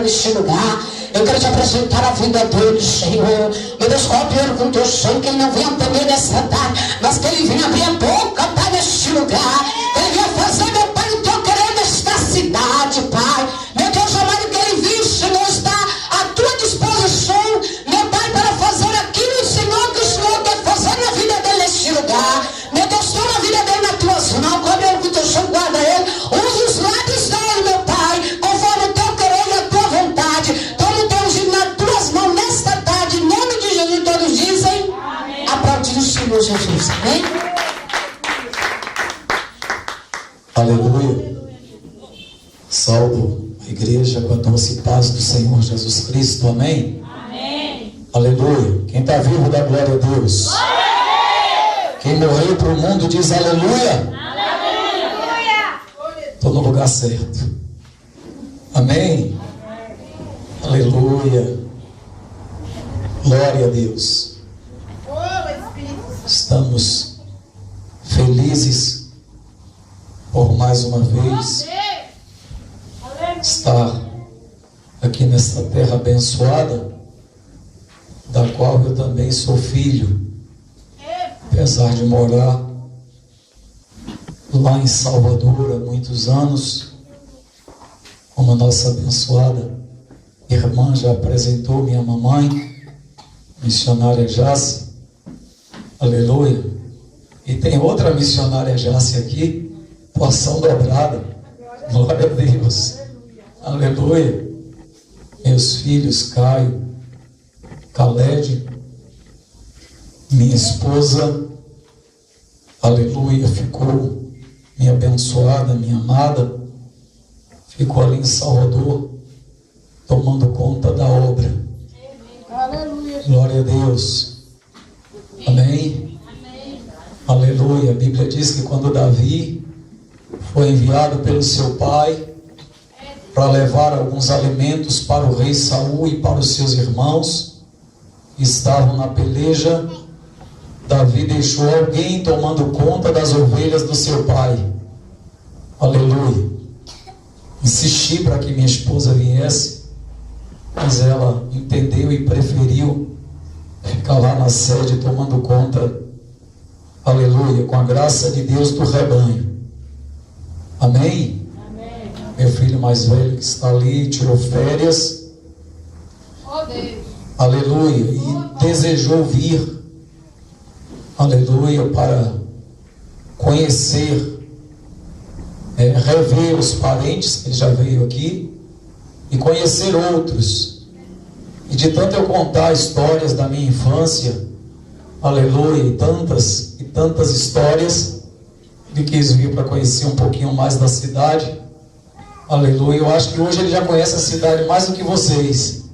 neste lugar. Eu quero te apresentar a vida dele, Senhor. Meu Deus, qual pergunta eu sei que ele não venha temer nessa tarde, mas que ele venha abrir a boca, Pai, neste lugar. Ele venha fazer, meu Pai, o teu querer nesta cidade, Pai. Meu Deus amado, que ele venha, Senhor, está à tua disposição, meu Pai, para fazer aquilo, Senhor, que o Senhor quer fazer na vida dele neste lugar. Meu Deus, toma a vida dele nas tuas mãos. Qual pergunta eu sei, guarda ele. Usa os lábios dele, meu Pai, conforme o teu querer e a tua vontade. Senhor Jesus, amém? Aleluia. Salvo a igreja com a doce paz do Senhor Jesus Cristo, amém? Amém. Aleluia. Quem está vivo dá glória a Deus. Quem morreu para o mundo diz aleluia. Aleluia. Estou no lugar certo. Amém? Aleluia. Glória a Deus. Estamos felizes por mais uma vez estar aqui nesta terra abençoada, da qual eu também sou filho, apesar de morar lá em Salvador há muitos anos, como a nossa abençoada irmã já apresentou, minha mamãe, missionária Jace. Aleluia. E tem outra missionária Jace aqui, porção dobrada. Glória a Deus. Aleluia. Meus filhos Caio, Caled, minha esposa, aleluia, ficou, minha abençoada, minha amada, ficou ali em Salvador, tomando conta da obra. Aleluia. Glória a Deus. Amém? Amém. Aleluia. A Bíblia diz que quando Davi foi enviado pelo seu pai para levar alguns alimentos para o rei Saul e para os seus irmãos que estavam na peleja, Davi deixou alguém tomando conta das ovelhas do seu pai. Aleluia. Insisti para que minha esposa viesse, mas ela entendeu e preferiu ficar lá na sede tomando conta, aleluia, com a graça de Deus do rebanho. Amém? Amém. Meu filho mais velho que está ali tirou férias, Oh, Deus. aleluia, e desejou vir, aleluia, para conhecer, rever os parentes, que ele já veio aqui, e conhecer outros. E de tanto eu contar histórias da minha infância, aleluia, e tantas histórias, ele quis vir para conhecer um pouquinho mais da cidade, aleluia. Eu acho que hoje ele já conhece a cidade mais do que vocês.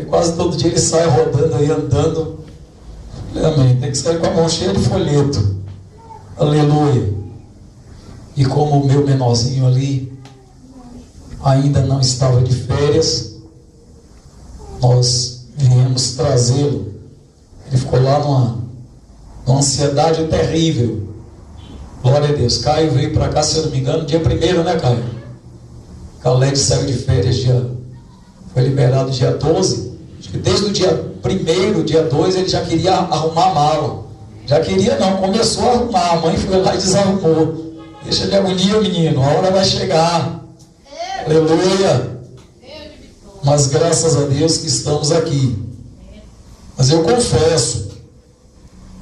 Quase todo dia ele sai rodando aí, andando. Amém, tem que sair com a mão cheia de folheto, aleluia. E como o meu menorzinho ali ainda não estava de férias, nós viemos trazê-lo. Ele ficou lá numa ansiedade terrível. Glória a Deus. Caio veio para cá, se eu não me engano, dia 1º, né, Caio? Caled saiu de férias, foi liberado dia 12. Acho que desde o dia 1º, dia 2, ele já queria arrumar a mala. Já queria não, começou a arrumar. A mãe foi lá e desarrumou. Deixa de agonia, menino, a hora vai chegar. Aleluia. Mas graças a Deus que estamos aqui. Mas eu confesso,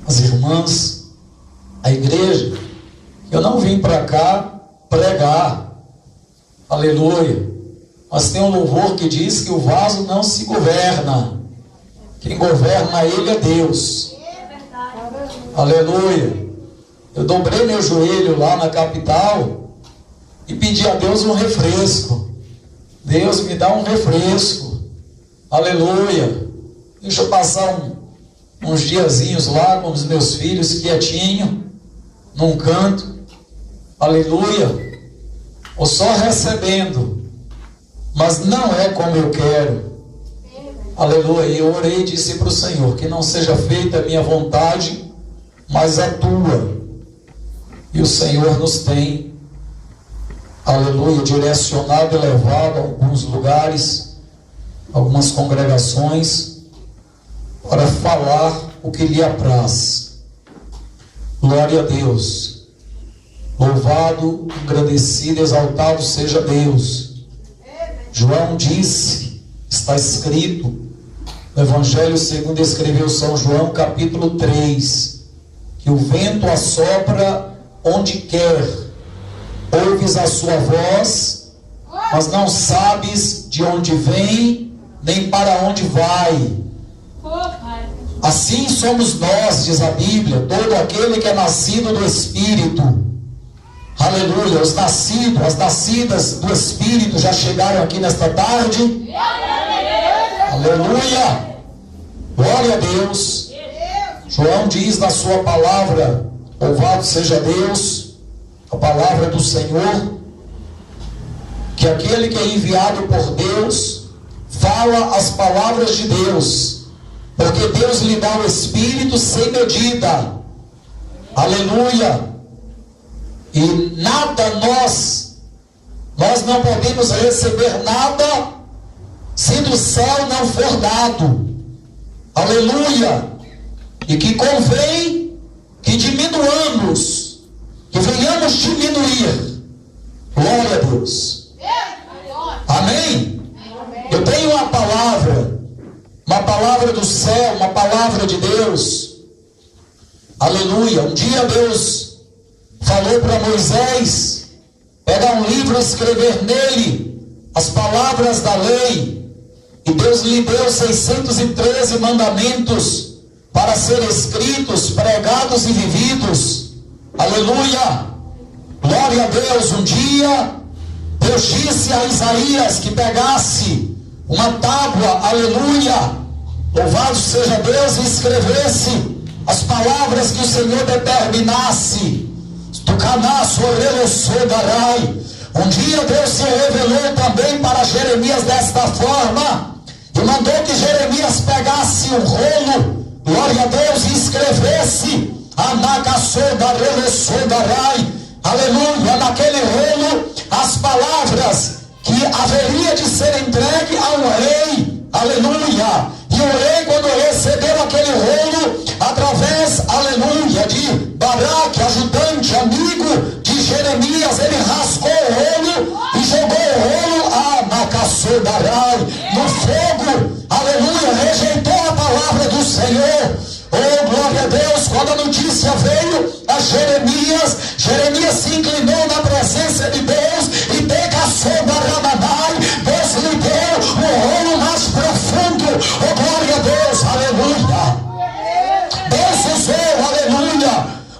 as irmãs, a igreja, eu não vim para cá pregar, aleluia. Mas tem um louvor que diz que o vaso não se governa, quem governa ele é Deus. Aleluia. Eu dobrei meu joelho lá na capital e pedi a Deus um refresco. Deus, me dá um refresco. Aleluia. Deixa eu passar uns diazinhos lá com os meus filhos, quietinho, num canto. Aleluia. Ou só recebendo. Mas não é como eu quero. Aleluia. E eu orei e disse para o Senhor, que não seja feita a minha vontade, mas a tua. E o Senhor nos tem aleluia, direcionado e levado a alguns lugares, algumas congregações, para falar o que lhe apraz. Glória a Deus. Louvado, agradecido, exaltado seja Deus. João disse, está escrito no Evangelho segundo escreveu São João, capítulo 3, que o vento assopra onde quer, ouves a sua voz, mas não sabes de onde vem, nem para onde vai. Assim somos nós, diz a Bíblia, todo aquele que é nascido do Espírito. Aleluia, os nascidos, as nascidas do Espírito já chegaram aqui nesta tarde. Aleluia, glória a Deus. João diz na sua palavra, louvado seja Deus, a palavra do Senhor, que aquele que é enviado por Deus, fala as palavras de Deus, porque Deus lhe dá o Espírito sem medida. Aleluia. E nada nós não podemos receber nada se do céu não for dado. Aleluia. E que convém que diminuamos, que venhamos diminuir. Glória a Deus. Amém? Eu tenho uma palavra do céu, uma palavra de Deus. Aleluia. Um dia Deus falou para Moisés pegar um livro e escrever nele as palavras da lei. E Deus lhe deu 613 mandamentos para serem escritos, pregados e vividos. Aleluia. Glória a Deus. Um dia Deus disse a Isaías que pegasse uma tábua, aleluia, louvado seja Deus, e escrevesse as palavras que o Senhor determinasse. Um dia Deus se revelou também para Jeremias desta forma, e mandou que Jeremias pegasse um rolo, glória a Deus, e escrevesse aleluia, naquele rolo as palavras que haveria de ser entregue a um rei, aleluia. E o rei, quando recebeu aquele rolo, através, aleluia, de Baraque, ajudante, amigo de Jeremias, ele rascou o rolo e jogou o rolo no fogo, aleluia, rejeitou a palavra do Senhor. Oh, glória a Deus. Quando a notícia veio a Jeremias, Jeremias se inclinou na presença de Deus e Deus lhe deu o rolo mais profundo. Oh, glória a Deus, aleluia. Deus usou, aleluia,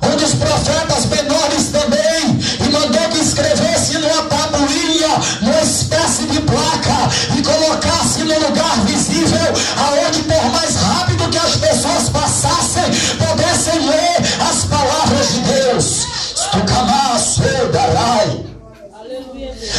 um dos profetas menores também, e mandou que escrevesse numa tabuinha, numa espécie de placa, e colocasse no lugar visível, aonde por mais rápido que as pessoas passassem, pudessem ler as palavras de Deus.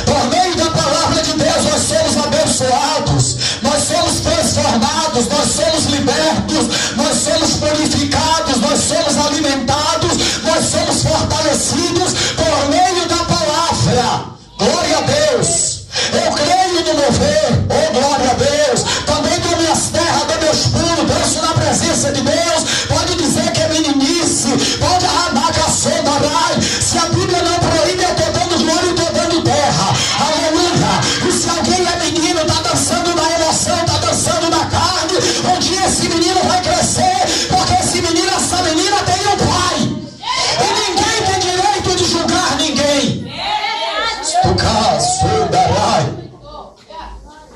Por meio da palavra de Deus nós somos abençoados, nós somos transformados, nós somos libertos, nós somos purificados, nós somos alimentados, nós somos fortalecidos por meio da palavra. Glória a Deus. Eu creio no mover, oh glória a Deus. Também dou minhas terras, dou meus pulos, danço na presença de Deus. Pode dizer que é meninice, pode arramar que a sonda vai. Se a Bíblia não proíbe, eu estou dando glória e estou dando terra. Aleluia. E se alguém é menino, está dançando na emoção, está dançando na carne, um dia esse menino vai crescer, porque esse menino, essa menina tem um pai. E ninguém tem direito de julgar ninguém.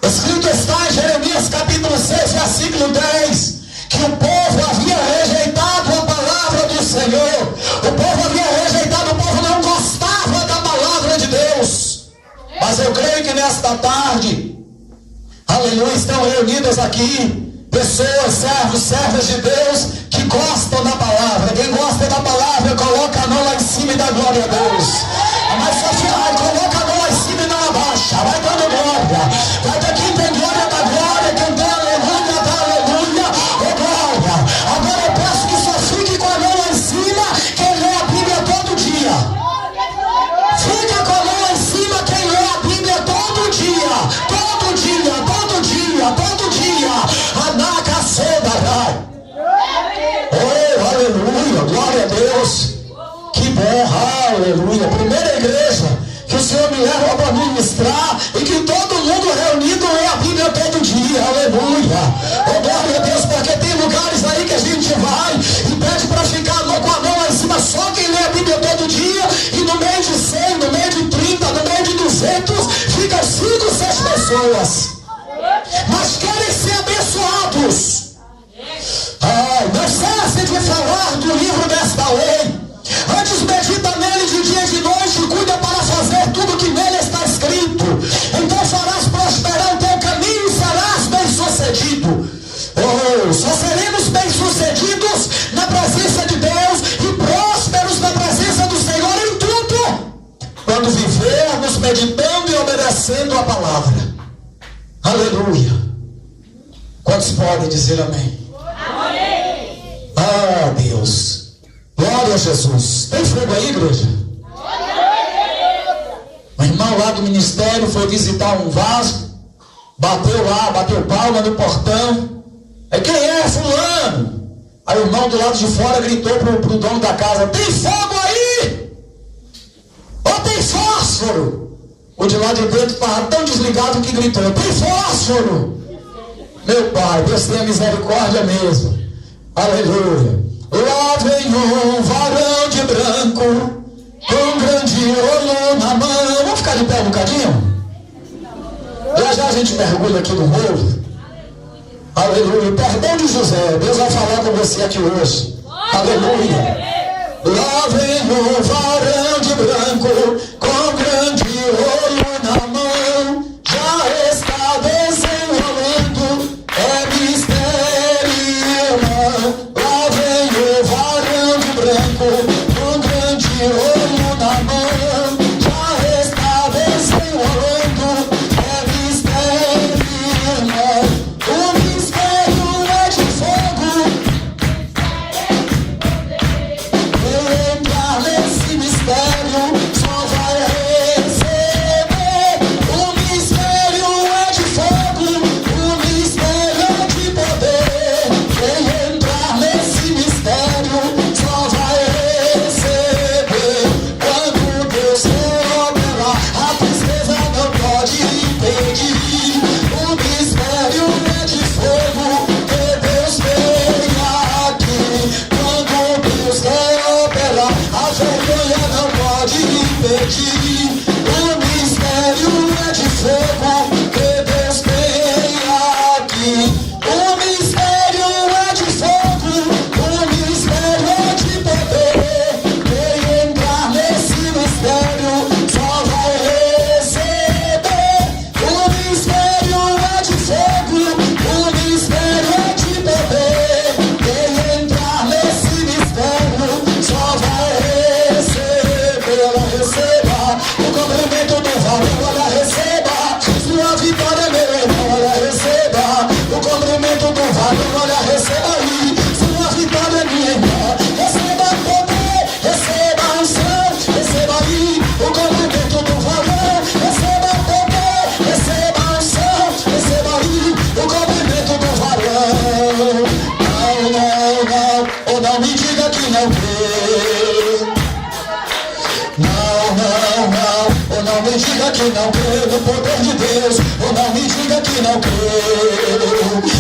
Escrito está em Jeremias capítulo 6, versículo 10, que o povo havia rejeitado a palavra do Senhor. O povo havia rejeitado, o povo não gostava da palavra de Deus. Mas eu creio que nesta tarde, aleluia, estão reunidas aqui pessoas, servos, servas de Deus, que gostam da palavra. Quem gosta da palavra, coloca a mão lá em cima e dá glória a Deus. Mas só coloca a mão lá em cima e não abaixa. Vai dando glória. Vai ter quem tem glória da glória, quem tem aleluia da aleluia. Oh glória. Agora eu peço que só fique com a mão lá em cima quem lê a Bíblia todo dia. Fica com a mão lá em cima pessoas, mas querem ser abençoados. Não cesse de falar do livro desta lei. Antes medita nele de dia e de noite e cuida para fazer tudo que nele está escrito. Então farás prosperar o teu caminho e serás bem-sucedido. Só seremos bem-sucedidos na presença de Deus e prósperos na presença do Senhor em tudo, quando vivermos meditando e obedecendo a palavra. Aleluia. Quantos podem dizer amém? Amém. Ah, Deus. Glória a Jesus. Tem fogo aí, igreja? Um irmão lá do ministério foi visitar um vaso, bateu palma no portão. Aí, quem é? Fulano. Aí o irmão do lado de fora gritou pro dono da casa: tem fogo aí? Ou tem fósforo? O de lá de dentro estava tão desligado que gritou: tem fósforo. Meu Pai, Deus tenha misericórdia mesmo. Aleluia. Lá vem um varão de branco, com grande olho na mão. Vamos ficar de pé um bocadinho? Já a gente mergulha aqui no morro. Aleluia. Perdão de José. Deus vai falar com você aqui hoje. Aleluia. Lá vem um varão de branco, com grande olho na mão. Já está desenrolando, é mistério, irmão. Lá vem um varão de branco, com grande olho na mão. Já está desenrolando, é mistério, irmão. O mistério é de fogo. Entrar nesse mistério só vai receber. O mistério é de fogo, o mistério é de poder. Quem entrar nesse mistério só vai receber. Quando Deus quer operar, a tristeza não pode impedir. O mistério é de fogo, que Deus venha aqui. Quando Deus quer operar, a vergonha não pode impedir. O mistério é de fogo, que Deus venha aqui. O mistério é de fogo, o mistério é de poder. Quem entrar nesse mistério só vai receber. O mistério é de fogo, o mistério é de poder. Quem entrar nesse mistério só vai receber. Ela receba o cumprimento do valor, ela receba sua vitória, meu irmão, ela receba o cumprimento do valor, ela receba aí sua vitória, minha irmã. Receba poder, receba a unção, receba aí o cumprimento do valor. Receba poder, receba a unção, receba aí o cumprimento do valor. Não, ou não me diga que não crê. Não, ou não me diga que não crê no poder de Deus. Ou não me diga que não crê.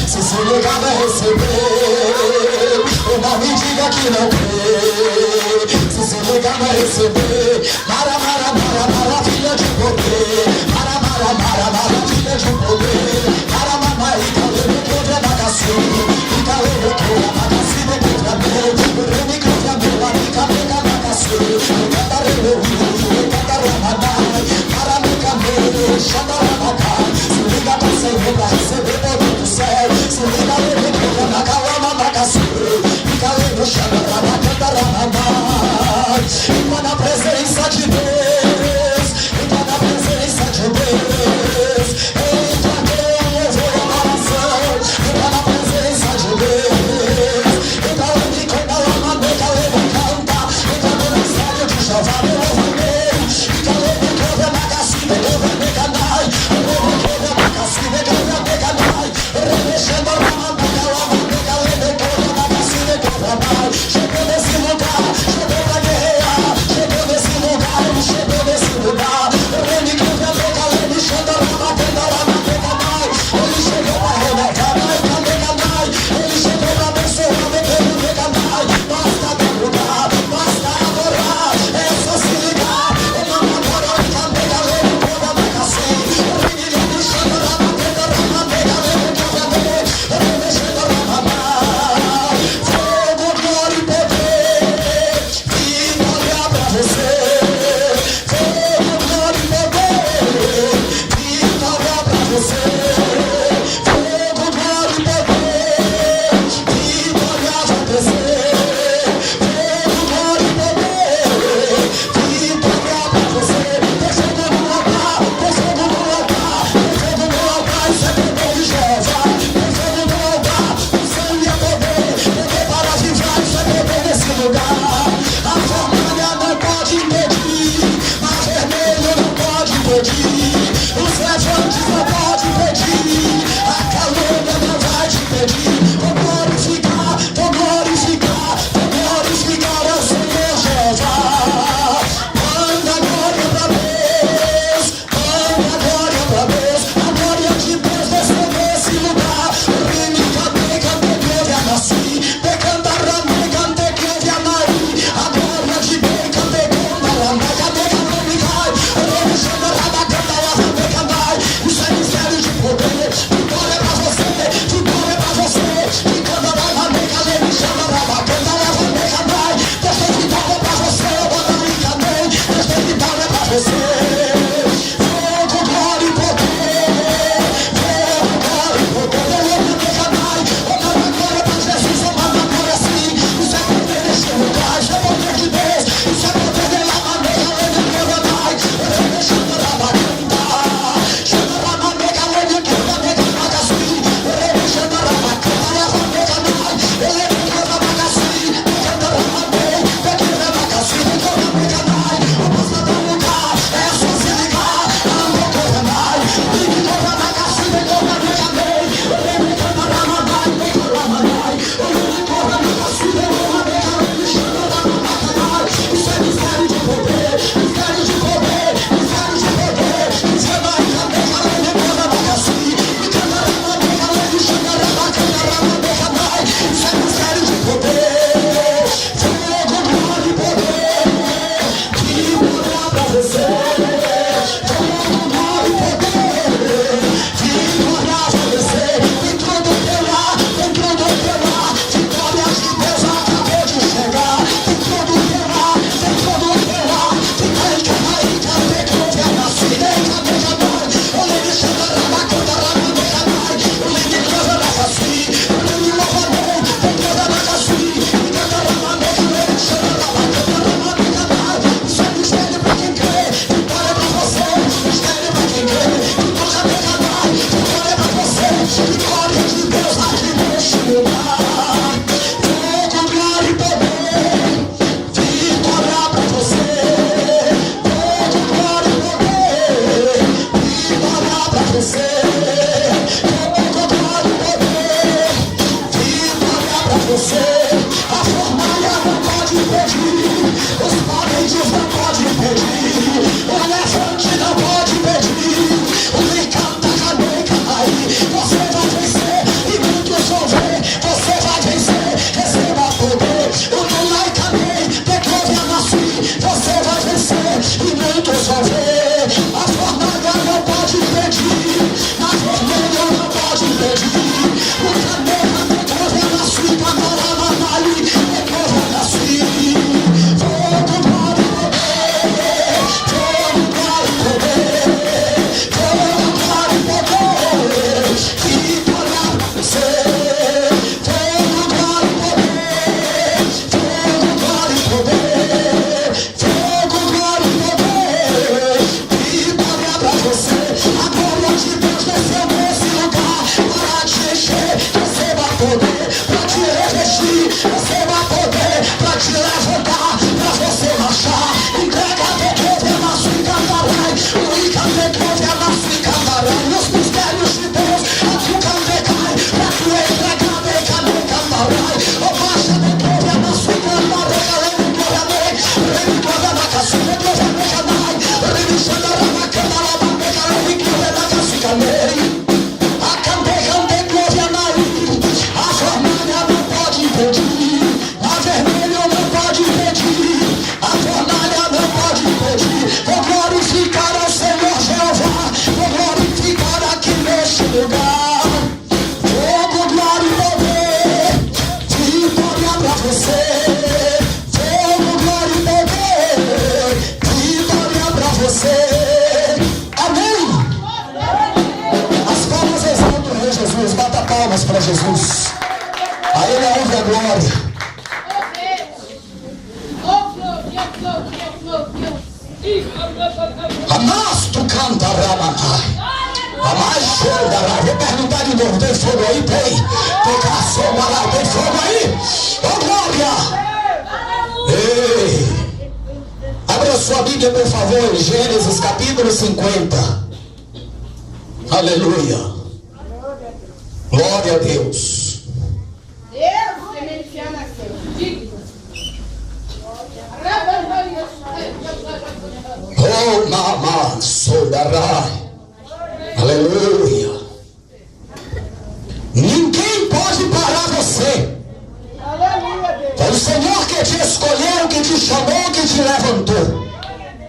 Se ligar vai receber. Ou não me diga que não crê. Se ligar vai receber. Maravilha de poder. Maravilha de poder. Maramamai, calebo, contra a bagaçu. E calebo, contra a bagaçu, contra a meu. Remi, contra a meu, amiga, pega a bagaçu. Se liga pra Senhor, pra receber poder do céu. Se liga na calama da caçura. Fica lendo o chão da cantaramamá. Entra na presença de Deus. Entra na presença de Deus. Entra quem levou a oração. Entra na presença de Deus. Entra onde canta a maneca, leva canta. Entra no mistério de Jeová, meu louvadeiro. Fica lendo o que é magacine, que vai me canai. O povo que é magacine, que vai me canai. Remexendo a maneca, leva que é magacine, que vai mais. Chegou nesse lugar, chegou pra guerrear. Chegou nesse lugar, chegou nesse lugar. Rende que vai me calando, chegou na batenda lá. A fornalha não pode impedir. palmas para Jesus. A Ele a honra e a glória. Amasto canta Ramanai. Amai. Vou perguntar de novo: tem fogo aí? Tem. Tem fogo aí? Ô glória! Ei! Abra sua Bíblia, por favor, em Gênesis capítulo 50. Aleluia. Glória a Deus. Oh, mama, sodarai. Aleluia. Ninguém pode parar você. Foi o Senhor que te escolheu, que te chamou, que te levantou.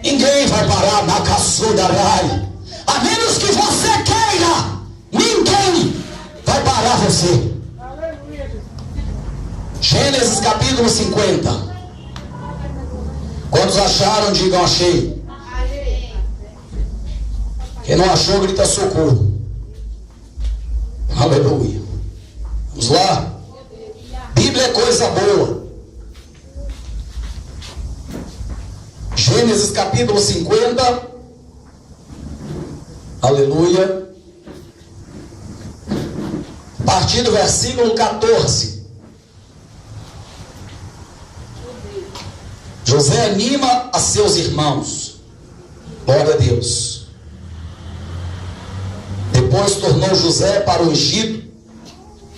Ninguém vai parar na caçudarai. A menos que você queira, ninguém vai parar você. Gênesis capítulo 50. Quantos acharam, digam achei. Quem não achou, grita socorro. Aleluia. Vamos lá. Bíblia é coisa boa. Gênesis capítulo 50. Aleluia. A partir do versículo 14. José anima a seus irmãos. Glória a Deus. Depois tornou José para o Egito,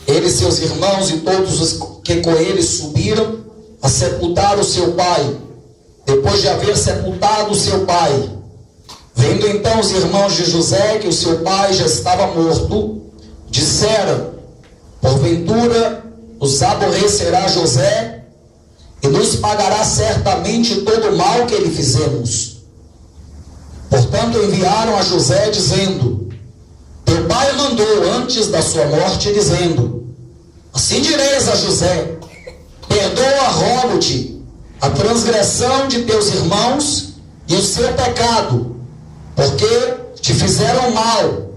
ele e seus irmãos e todos os que com ele subiram a sepultar o seu pai. Depois de haver sepultado o seu pai, vendo então os irmãos de José que o seu pai já estava morto, disseram: porventura nos aborrecerá José e nos pagará certamente todo o mal que lhe fizemos. Portanto enviaram a José dizendo: teu pai mandou antes da sua morte, dizendo: assim direis a José: perdoa, rogo-te, a transgressão de teus irmãos e o seu pecado, porque te fizeram mal.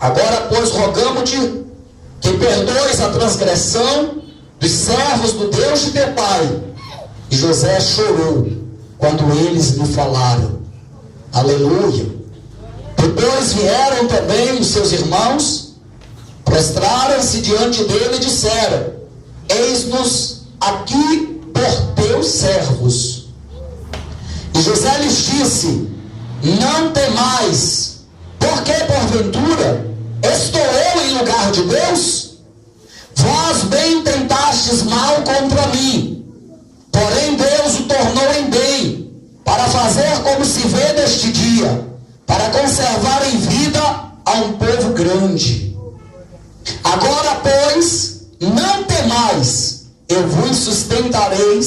Agora, pois, rogamo-te que perdoes a transgressão dos servos do Deus de teu pai. E José chorou quando eles lhe falaram. Aleluia. Depois vieram também os seus irmãos, prostraram-se diante dele e disseram: eis-nos aqui por teus servos. E José lhes disse: não temais, porque porventura estou eu em lugar de Deus? Vós bem tentastes mal contra mim, porém Deus o tornou em bem, para fazer como se vê neste dia, para conservar em vida a um povo grande. Agora, pois, não temais, eu vos sustentarei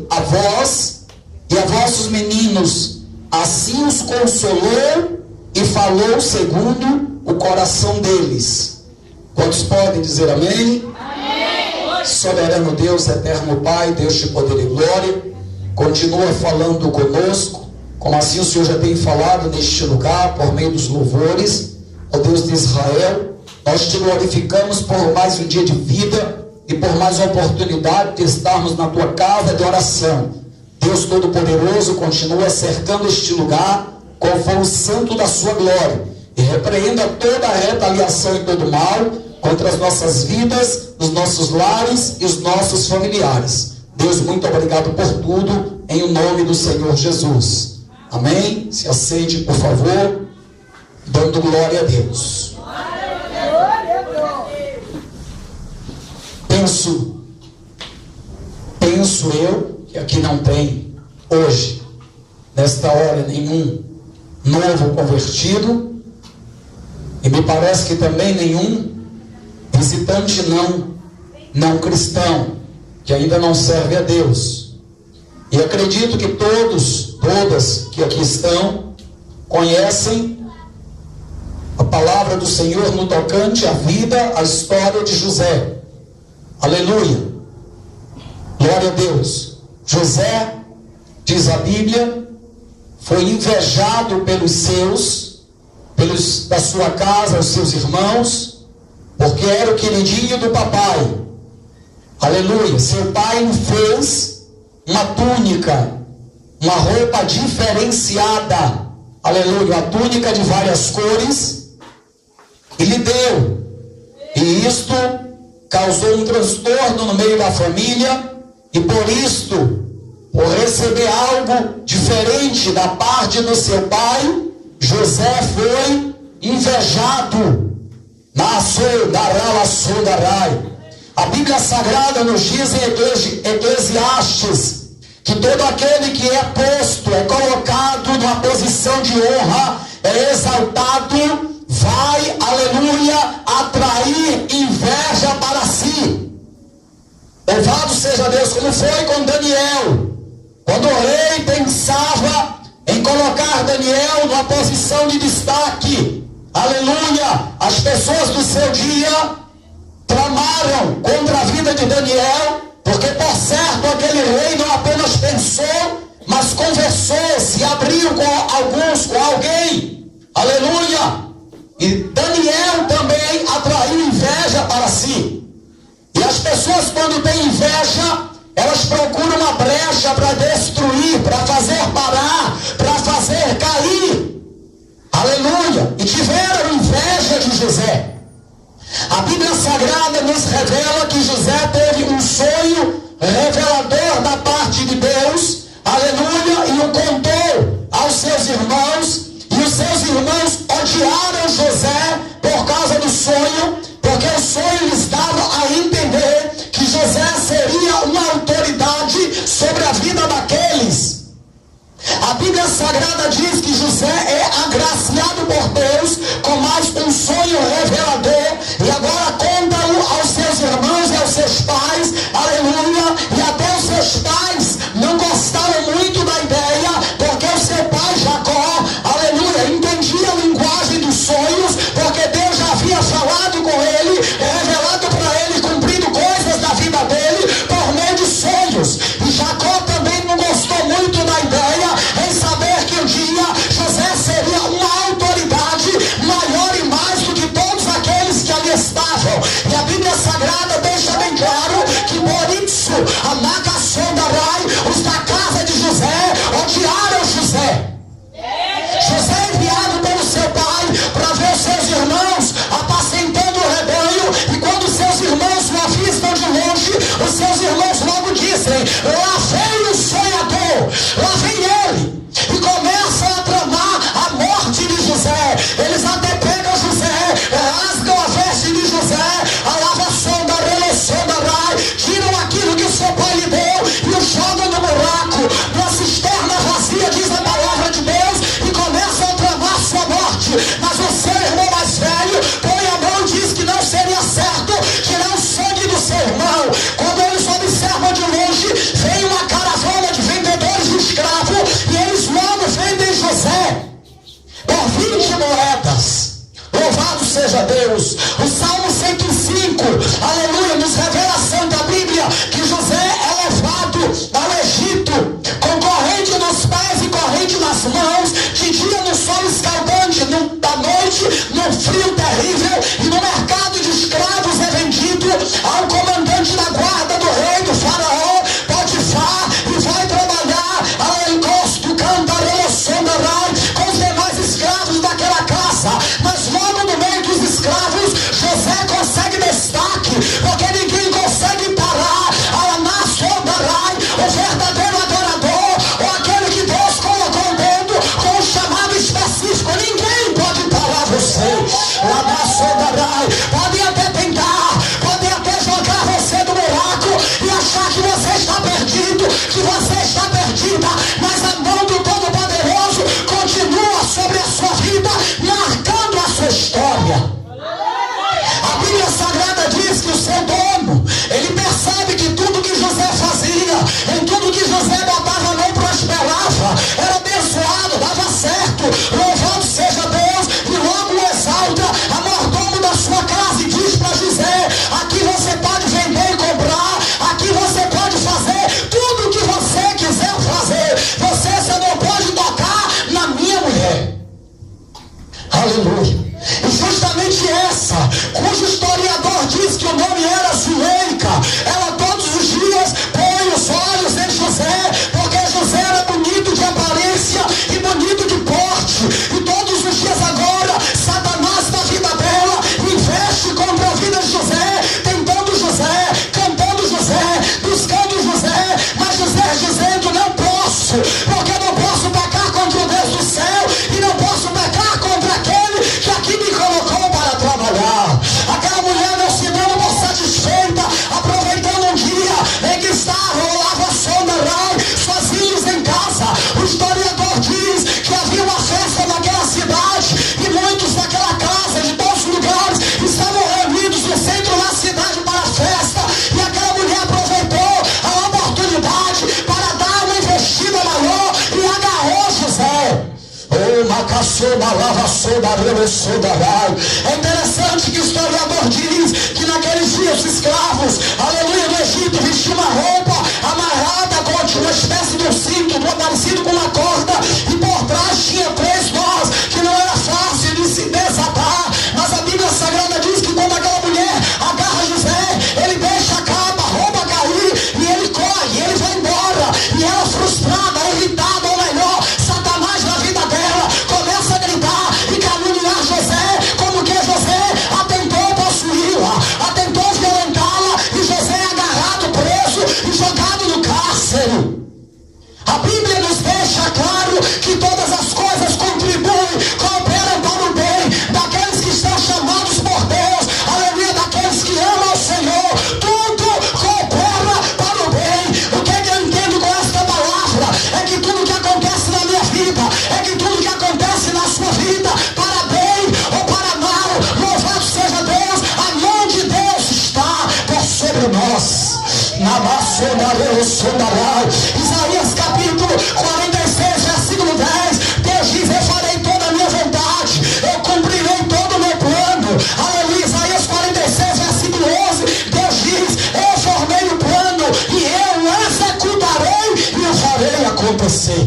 a vós e a vossos meninos. Assim os consolou e falou segundo o coração deles. Quantos podem dizer amém? Amém. Soberano Deus, eterno Pai, Deus de poder e glória, continua falando conosco, como assim o Senhor já tem falado neste lugar, por meio dos louvores. Ó Deus de Israel, nós te glorificamos por mais um dia de vida e por mais uma oportunidade de estarmos na tua casa de oração. Deus Todo-Poderoso, continua cercando este lugar com o fogo santo da sua glória e repreenda toda a retaliação e todo mal contra as nossas vidas, os nossos lares e os nossos familiares. Deus, muito obrigado por tudo, em o nome do Senhor Jesus. Amém? Se aceite, por favor, dando glória a Deus. Penso eu que aqui não tem hoje, nesta hora, nenhum novo convertido, e me parece que também nenhum visitante não cristão, que ainda não serve a Deus. E acredito que todas que aqui estão, conhecem a palavra do Senhor no tocante à vida, à história de José. Aleluia. Glória a Deus. José, diz a Bíblia, foi invejado pelos da sua casa, os seus irmãos, porque era o queridinho do papai. Aleluia. Seu pai fez uma túnica, uma roupa diferenciada. Aleluia. Uma túnica de várias cores. E lhe deu. E isto causou um transtorno no meio da família. E por isto, por receber algo diferente da parte do seu pai, José foi invejado. A Bíblia Sagrada nos diz em Eclesiastes que todo aquele que é posto, é colocado numa posição de honra, é exaltado, vai, aleluia, atrair inveja para si. Louvado seja Deus, como foi com Daniel. Quando o rei pensava em colocar Daniel numa posição de destaque, aleluia, as pessoas do seu dia tramaram contra a vida de Daniel, porque por certo aquele rei não apenas pensou, mas conversou, se abriu com alguém, aleluia, e Daniel também atraiu inveja para si. E as pessoas, quando têm inveja, elas procuram uma brecha para destruir, para fazer parar, para fazer cair. Aleluia! E tiveram inveja de José. A Bíblia Sagrada nos revela que José teve um sonho revelador da parte de Deus. Aleluia! E o contou aos seus irmãos. E os seus irmãos odiaram José por causa do sonho, porque o sonho lhes dava a entender que José seria uma autoridade sobre a vida daqueles. A Bíblia Sagrada diz que José é agraciado por Deus com mais um sonho revelador, e agora conta-o aos seus irmãos e aos seus pais, aleluia, e até os seus pais não gostaram muito da ideia, porque o seu pai Jacó, aleluia, entendia a linguagem dos sonhos, porque Deus já havia falado com ele, revelado para ele, cumprido coisas da vida dele por meio de sonhos. E Jacó também não gostou muito da ideia em saber que um dia José seria uma autoridade maior e mais do que todos aqueles que ali estavam. E a Bíblia Sagrada deixa bem claro que por isso a Nagasondarai, os da casa de José, odiaram José. José é enviado pelo seu pai para ver os seus irmãos apacentando o rebanho, e quando seus irmãos o avistam de longe, os seus irmãos logo dizem: lá vem o sonhador, lá vem ele, e começam a tramar a morte de José. Eles até pegam José, rasgam a veste de José, a lava-sonda, a relê-sonda, tiram aquilo que o seu pai lhe deu e o jogam no buraco, na cisterna vazia, diz a palavra de Deus, e começam a tramar sua morte. Mas o seu irmão mais velho põe a mão e diz que não seria certo tirar o sangue do seu irmão. Quando eles observam de longe, vem uma caravana de vendedores de escravo, e eles logo vendem José por 20 moedas. Louvado seja Deus. O Salmo 105, aleluia, nos revela a Santa Bíblia que José é levado ao Egito com corrente nos pés e corrente nas mãos, de dia no sol escaldante, da noite no frio terrível, e no mercado de escravos é vendido ao comandante da guarda do rei, do faraó Potifar, e vai trabalhar ao encosto, cantarei, sondarei, com os demais escravos daquela casa. Mas logo no meio dos escravos, José consegue destaque, porque ninguém consegue parar a Nassodarai, o verdadeiro adorador, ou aquele que Deus colocou dentro com um chamado específico. Ninguém pode parar você. A Nassodarai, podem até tentar, podem até jogar você do buraco e achar que você está perdido, que você está perdida, mas a mão do Todo-Poderoso continua sobre a sua vida, marcando a sua história. A Bíblia Sagrada diz que o seu dono, ele percebe que tudo que José fazia, em tudo que José botava não prosperava, era abençoado, dava certo. Louvado seja Deus, e logo o exalta a mordomo da sua casa e diz: É interessante que o historiador diz que naqueles dias os escravos, aleluia, no Egito, vestiam uma roupa amarrada com uma espécie de um cinto, parecido com uma corda, e por trás tinha 3 nós, que não era fácil de se desatar. Mas a Bíblia Sagrada diz que quando aquela mulher agarra José, ele deixa a capa, a roupa cair, e ele corre, ele vai embora. E ela, frustrada, irritada, ou melhor, Satanás na vida dela, começa a gritar e caluniar José, como que José atentou possuí-la, atentou violentá-la, e José é agarrado, preso e jogado no cárcere. A Bíblia nos deixa claro que todas as coisas contribuem, cooperam para o bem daqueles que estão chamados por Deus, aleluia, daqueles que amam o Senhor. Tudo coopera para o bem. O que eu entendo com esta palavra é que tudo que acontece na minha vida, é que tudo que acontece na sua vida, para bem ou para mal, louvado seja Deus, a mão de Deus está por sobre nós. Isaías capítulo 46, versículo 10, Deus diz: eu farei toda a minha vontade, eu cumprirei todo o meu plano. Aleluia. Isaías 46, versículo 11, Deus diz: eu formei o plano e eu executarei e o farei acontecer.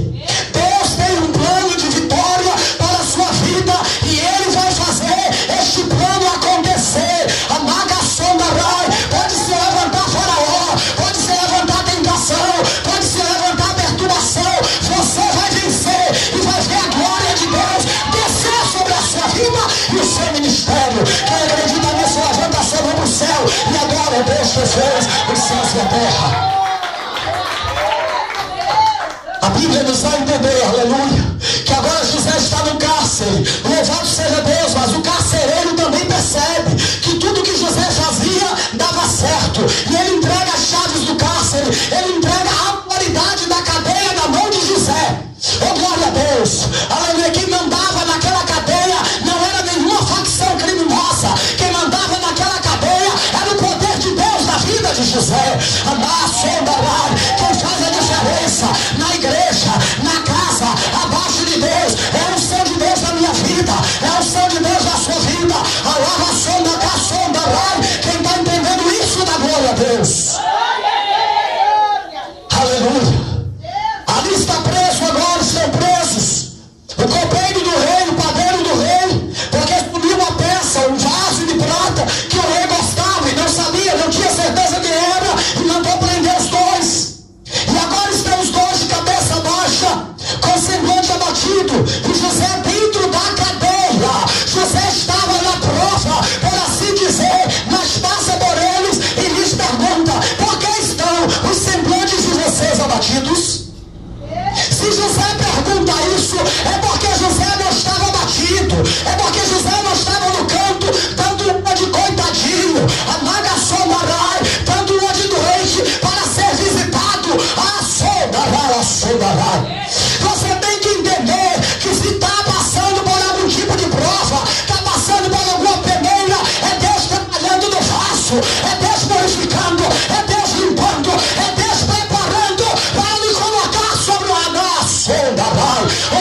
Deus tem um plano de vitória para a sua vida e Ele vai fazer este plano acontecer. A maga sondarai, pode se levantar Faraó, pode se levantar tentação, pode se levantar perturbação, você vai vencer e vai ver a glória de Deus descer sobre a sua vida e o seu ministério. Quem acredita nisso, levanta a sua mão para o céu e adora o Deus que fez os céus e a terra. A Bíblia nos dá a entender, aleluia, que agora José está no cárcere. Louvado seja Deus, mas o carcereiro também percebe que tudo que José fazia dava certo. E ele entrega as chaves do cárcere, ele entrega a autoridade da cadeia na mão de José. Oh, glória a Deus, aleluia. Quem mandava naquela cadeia não era nenhuma facção criminosa. Quem mandava naquela cadeia era o poder de Deus na vida de José. Quem faz a diferença na igreja, na casa, abaixo de Deus, é a unção de Deus na minha vida, é a unção de Deus na sua vida. Quem está entendendo isso, dá glória a Deus. Aleluia. Ali está preso agora, estão presos o copeiro do rei, o padeiro do rei, porque subiu uma peça, um vaso de prata que o rei gostava e não sabia, não tinha certeza que era, e mandou prender os dois. E agora estão os dois de cabeça baixa, com semblante abatido, e José dentro da cadeia. José estava na prova, por assim dizer, mas passa por eles e lhes pergunta: por que estão os semblantes de vocês abatidos? Se José pergunta isso, é porque José não estava abatido, é porque José não estava no canto dando uma de coitadinho, a maga sondarai, dando uma de doente para ser visitado. A sondarai. Você tem que entender que se está passando por algum tipo de prova, está passando por alguma peneira, é Deus trabalhando no vaso, é Deus purificando, é Deus limpando, é Deus preparando para lhe colocar sobre o um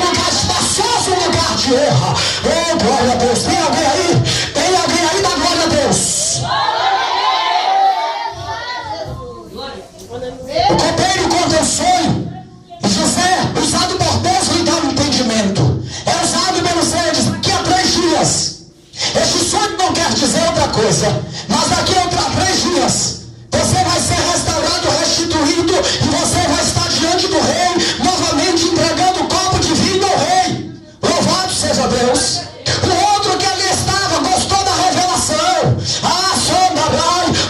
lugar espaçoso, um lugar de honra. Oh, glória a Deus. Tem alguém aí? Tem alguém aí? Dá glória a Deus. O copeiro conta o sonho, e José, usado por Deus, lhe dá um entendimento. É usado pelo Senhor, diz: daqui a 3 dias. Este sonho não quer dizer outra coisa, mas daqui a 3 dias você vai ser restaurado, restituído, e você vai estar diante do rei, novamente entregando o copo de vinho ao rei. Louvado seja Deus. O outro que ali estava gostou da revelação.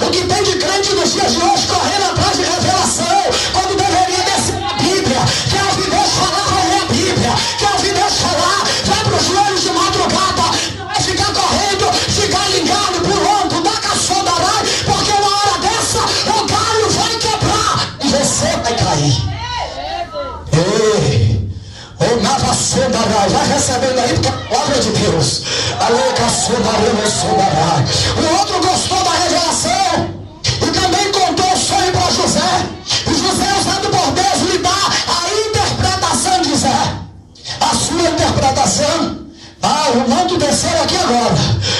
O que tem de crente nos dias de hoje correndo atrás de revelação, quando deveria descer a Bíblia. Quer ouvir Deus falar, vai ler a Bíblia. Quer ouvir Deus falar, vai para os joelhos de madrugada. Não vai ficar correndo, ficar ligado por onde, da caçondarai, porque uma hora dessa o galho vai quebrar e você vai cair. Ei, o Nava Sondarai, vai recebendo aí, porque é a palavra de Deus. O outro gostou da revelação e também contou o sonho para José. E José, usado por Deus, lhe dá a interpretação de José. A sua interpretação Ah, o manto desceu aqui agora.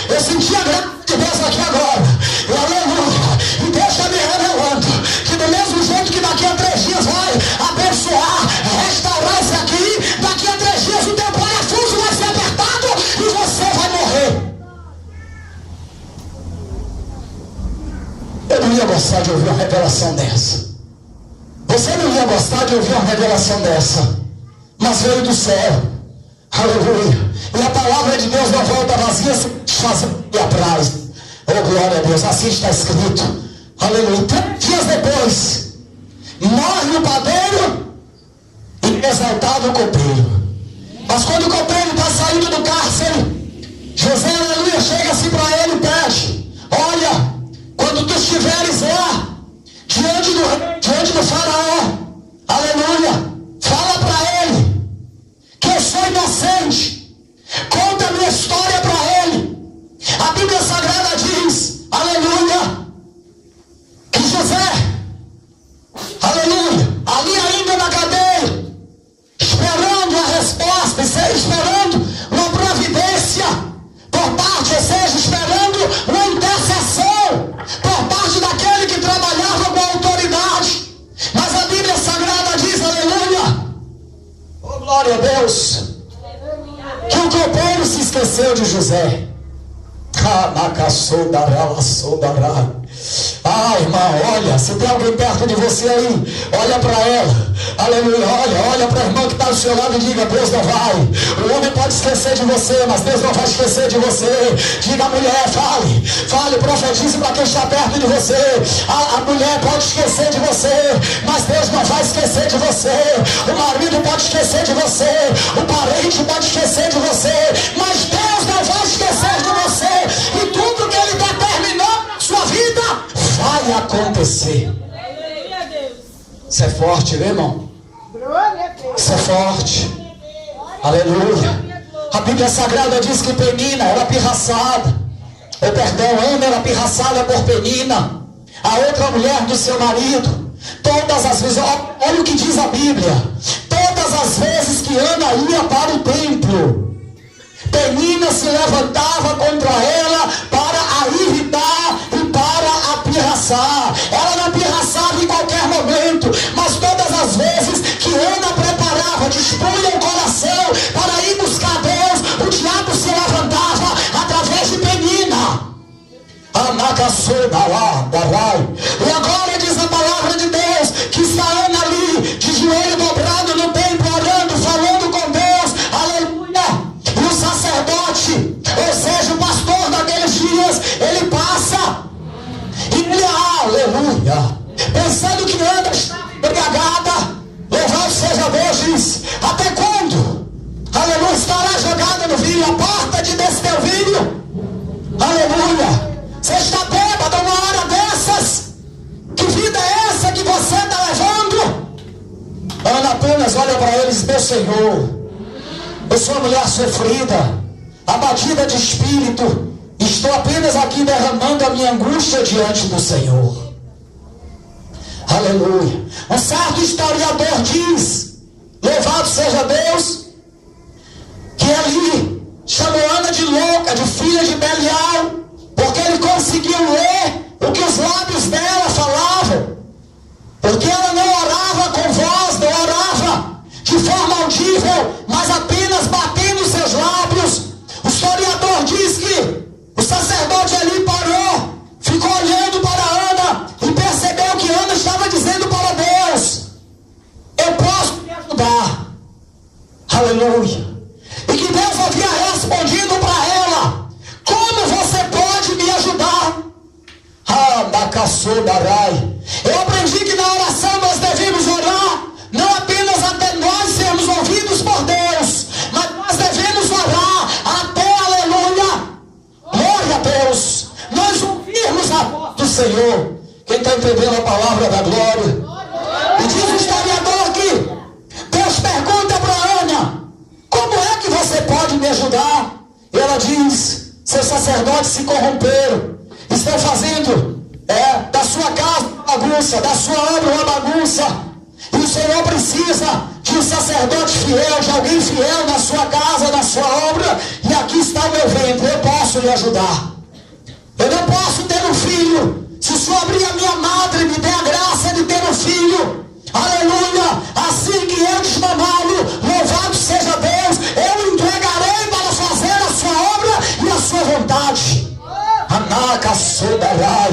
Eu senti a graça de Deus aqui agora. E aleluia. E Deus está me revelando que do mesmo jeito que daqui a 3 dias vai abençoar, restaurar isso aqui, daqui a 3 dias o teu parafuso vai ser apertado e você vai morrer. Eu não ia gostar de ouvir uma revelação dessa. Você não ia gostar de ouvir uma revelação dessa. Mas veio do céu. Aleluia. E a palavra de Deus não volta vazia, se fazendo atrás. Oh, glória a Deus. Assim está escrito. Aleluia. 3 dias depois, morre o padeiro e exaltado o copeiro. Mas quando o copeiro está saindo do cárcere, José, aleluia, chega assim para ele e pede: olha, quando tu estiveres lá, diante do faraó, aleluia, fala para ele que eu sou inocente. Conta a minha história para ele. A Bíblia Sagrada diz, aleluia, que José, aleluia, ali ainda na cadeia, esperando a resposta, esperando uma providência por parte, ou seja, esperando uma intercessão por parte daquele que trabalhava com autoridade. Mas a Bíblia Sagrada diz, aleluia, oh glória a Deus, que o copeiro se esqueceu de José. Ah, irmã, olha, se tem alguém perto de você aí, olha para ela, aleluia, olha para a irmã que está do seu lado e diga: Deus não vai. O homem pode esquecer de você, mas Deus não vai esquecer de você. Diga: mulher, fale, profetize para quem está perto de você. A mulher pode esquecer de você, mas Deus não vai esquecer de você. O marido pode esquecer de você, o parente pode esquecer de você, mas Deus não vai esquecer de você. E tudo que Ele determinou na sua vida vai acontecer. Você é forte, viu, irmão? Você é forte. Aleluia. A Bíblia Sagrada diz que Penina era pirraçada. Ana era pirraçada por Penina, a outra mulher do seu marido. Todas as vezes, olha o que diz a Bíblia. Todas as vezes que Ana ia para o templo, Penina se levantava contra ela para a irritar e para a pirraçar. Ela não pirraçava em qualquer momento, mas todas as vezes que Ana preparava, dispunha o coração para ir buscar Deus, o diabo se levantava através de Penina. E agora diz a palavra de Deus que está Ana ali, de joelho dobrado no templo, orando, falando com Deus, aleluia. E o sacerdote, ou seja, o pastor daqueles dias, ele passa e ele, aleluia, pensando que Ana estava embriagada. Louvado seja Deus, diz: até quando, aleluia, estará jogada no vinho, a porta de desse teu vinho? Aleluia. Você está bêbado uma hora dessas? Que vida é essa que você está levando? Ana apenas olha para eles: meu Senhor, eu sou uma mulher sofrida, abatida de espírito, estou apenas aqui derramando a minha angústia diante do Senhor. Aleluia. Um certo historiador diz, louvado seja Deus, que ali chamou Ana de louca, de filha de Belial, porque ele conseguiu ler o que os lábios dela falavam, porque ela não orava com voz, não orava de forma audível, mas apenas batendo seus lábios. O historiador diz que o sacerdote ali parou, ficou olhando para Ana e percebeu que Ana estava dizendo para Deus: eu posso te ajudar. Aleluia. E que Deus havia respondido para ela: como você pode me ajudar? Eu aprendi que na oração nós devemos orar não apenas até nós sermos ouvidos por Deus, mas nós devemos orar até, aleluia, glória a Deus, nós ouvirmos a voz do Senhor. Quem está entendendo a palavra da glória? E diz o historiador que Deus pergunta para Ana: como é que você pode me ajudar? E ela diz: seus sacerdotes se corromperam, estão fazendo da sua casa uma bagunça, da sua obra uma bagunça, e o Senhor precisa de de um sacerdote fiel, de alguém fiel na sua casa, na sua obra, e aqui está o meu ventre, eu posso lhe ajudar. Eu não posso ter um filho, se o Senhor abrir a minha madre, me dê a graça de ter um filho, aleluia, assim que eu desmamá-lo, louvado seja Deus, eu entregarei para fazer a sua obra e a sua vontade. Anaca Sodarai.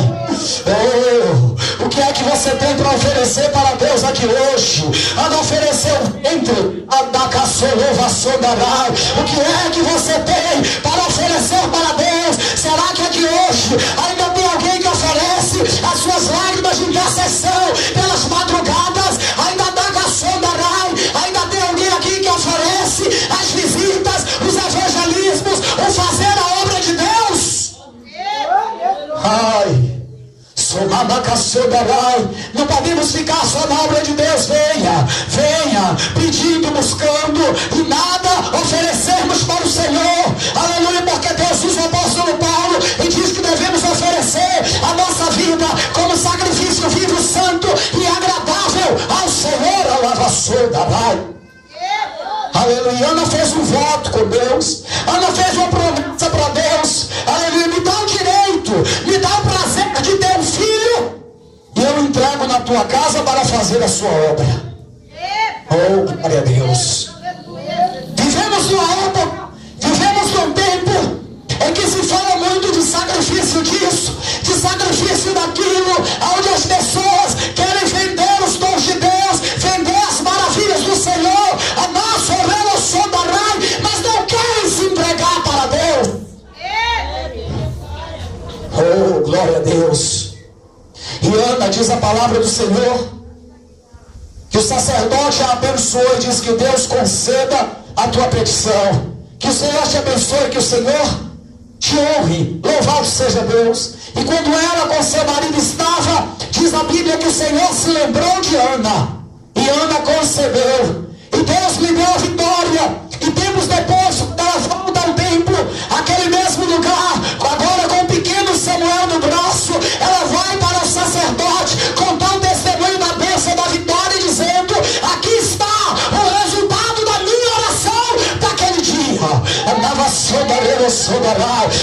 Oh, o que é que você tem para oferecer para Deus aqui hoje? A oferecer o ventre. Anaca Solova Sodarai. O que é que você tem para oferecer para Deus? Será que aqui hoje ainda tem alguém que oferece as suas lágrimas de intercessão pelas madrugadas? Ainda Anaca Sodarai. Ainda tem alguém aqui que oferece as visitas, os evangelismos, o fazer a obra de Deus? Ai, não podemos ficar só na obra de Deus. Venha, pedindo, buscando e nada oferecermos para o Senhor, aleluia, porque Deus usa o apóstolo Paulo e diz que devemos oferecer a nossa vida como sacrifício vivo, santo e agradável ao Senhor. Aleluia. Ana fez um voto com Deus, Ana fez uma promessa para Deus, aleluia, me dá o direito, me dá o prazer de ter um filho, e eu entrego na tua casa para fazer a sua obra. Oh, glória a Deus. Vivemos numa época, vivemos num tempo em que se fala muito de sacrifício disso, de sacrifício daquilo, onde as pessoas querem vender os dons de Deus, vender as maravilhas do Senhor, a nossa relação da Rai, mas não querem se entregar para Deus. Oh, glória a Deus. E Ana, diz a palavra do Senhor, que o sacerdote a abençoe, diz que Deus conceda a tua petição, que o Senhor te abençoe, que o Senhor te honre, louvado seja Deus. E quando ela com seu marido estava, diz a Bíblia que o Senhor se lembrou de Ana, e Ana concebeu, e Deus lhe deu a vitória. E tempos depois, ela volta ao templo, aquele mesmo lugar, agora com o pequeno Samuel no braço, ela vai para o sacerdote contar o testemunho da bênção, da vitória, dizendo: aqui está o resultado da minha oração daquele dia.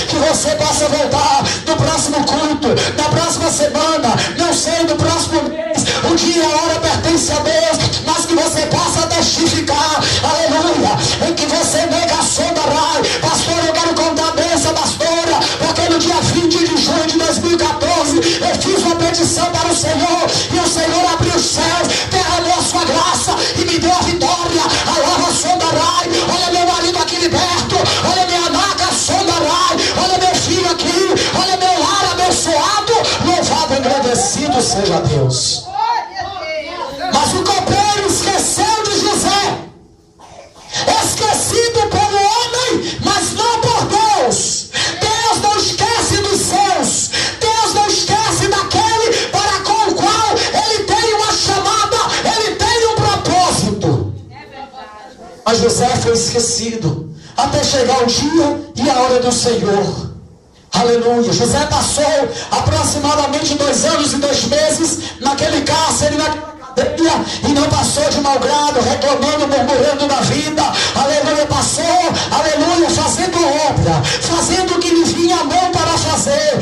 Que você possa voltar no próximo culto, na próxima semana, não sei, no próximo mês, o dia e a hora pertence a Deus, mas que você possa testificar, aleluia, em que você nega a Sodarai. Pastor, eu quero contar a bênção, pastora, porque no dia 20 de junho de 2014 eu fiz uma petição para o Senhor, e o Senhor abriu os céus, derramou a sua graça e me deu a vitória. Alava Sodarai. Olha meu marido aqui liberto, olha minha naca Sodarai, olha meu filho aqui, olha meu lar abençoado, louvado e agradecido seja Deus. Mas o copeiro esqueceu de José, esquecido pelo homem, mas não por Deus. Deus não esquece dos seus, Deus não esquece daquele para com o qual ele tem uma chamada, ele tem um propósito. Mas José foi esquecido até chegar o dia e a hora do Senhor. Aleluia. José passou aproximadamente 2 anos e 2 meses naquele cárcere, e não passou de mau grado, reclamando, murmurando da vida. Aleluia. Passou, aleluia, fazendo obra, fazendo o que lhe vinha a mão para fazer.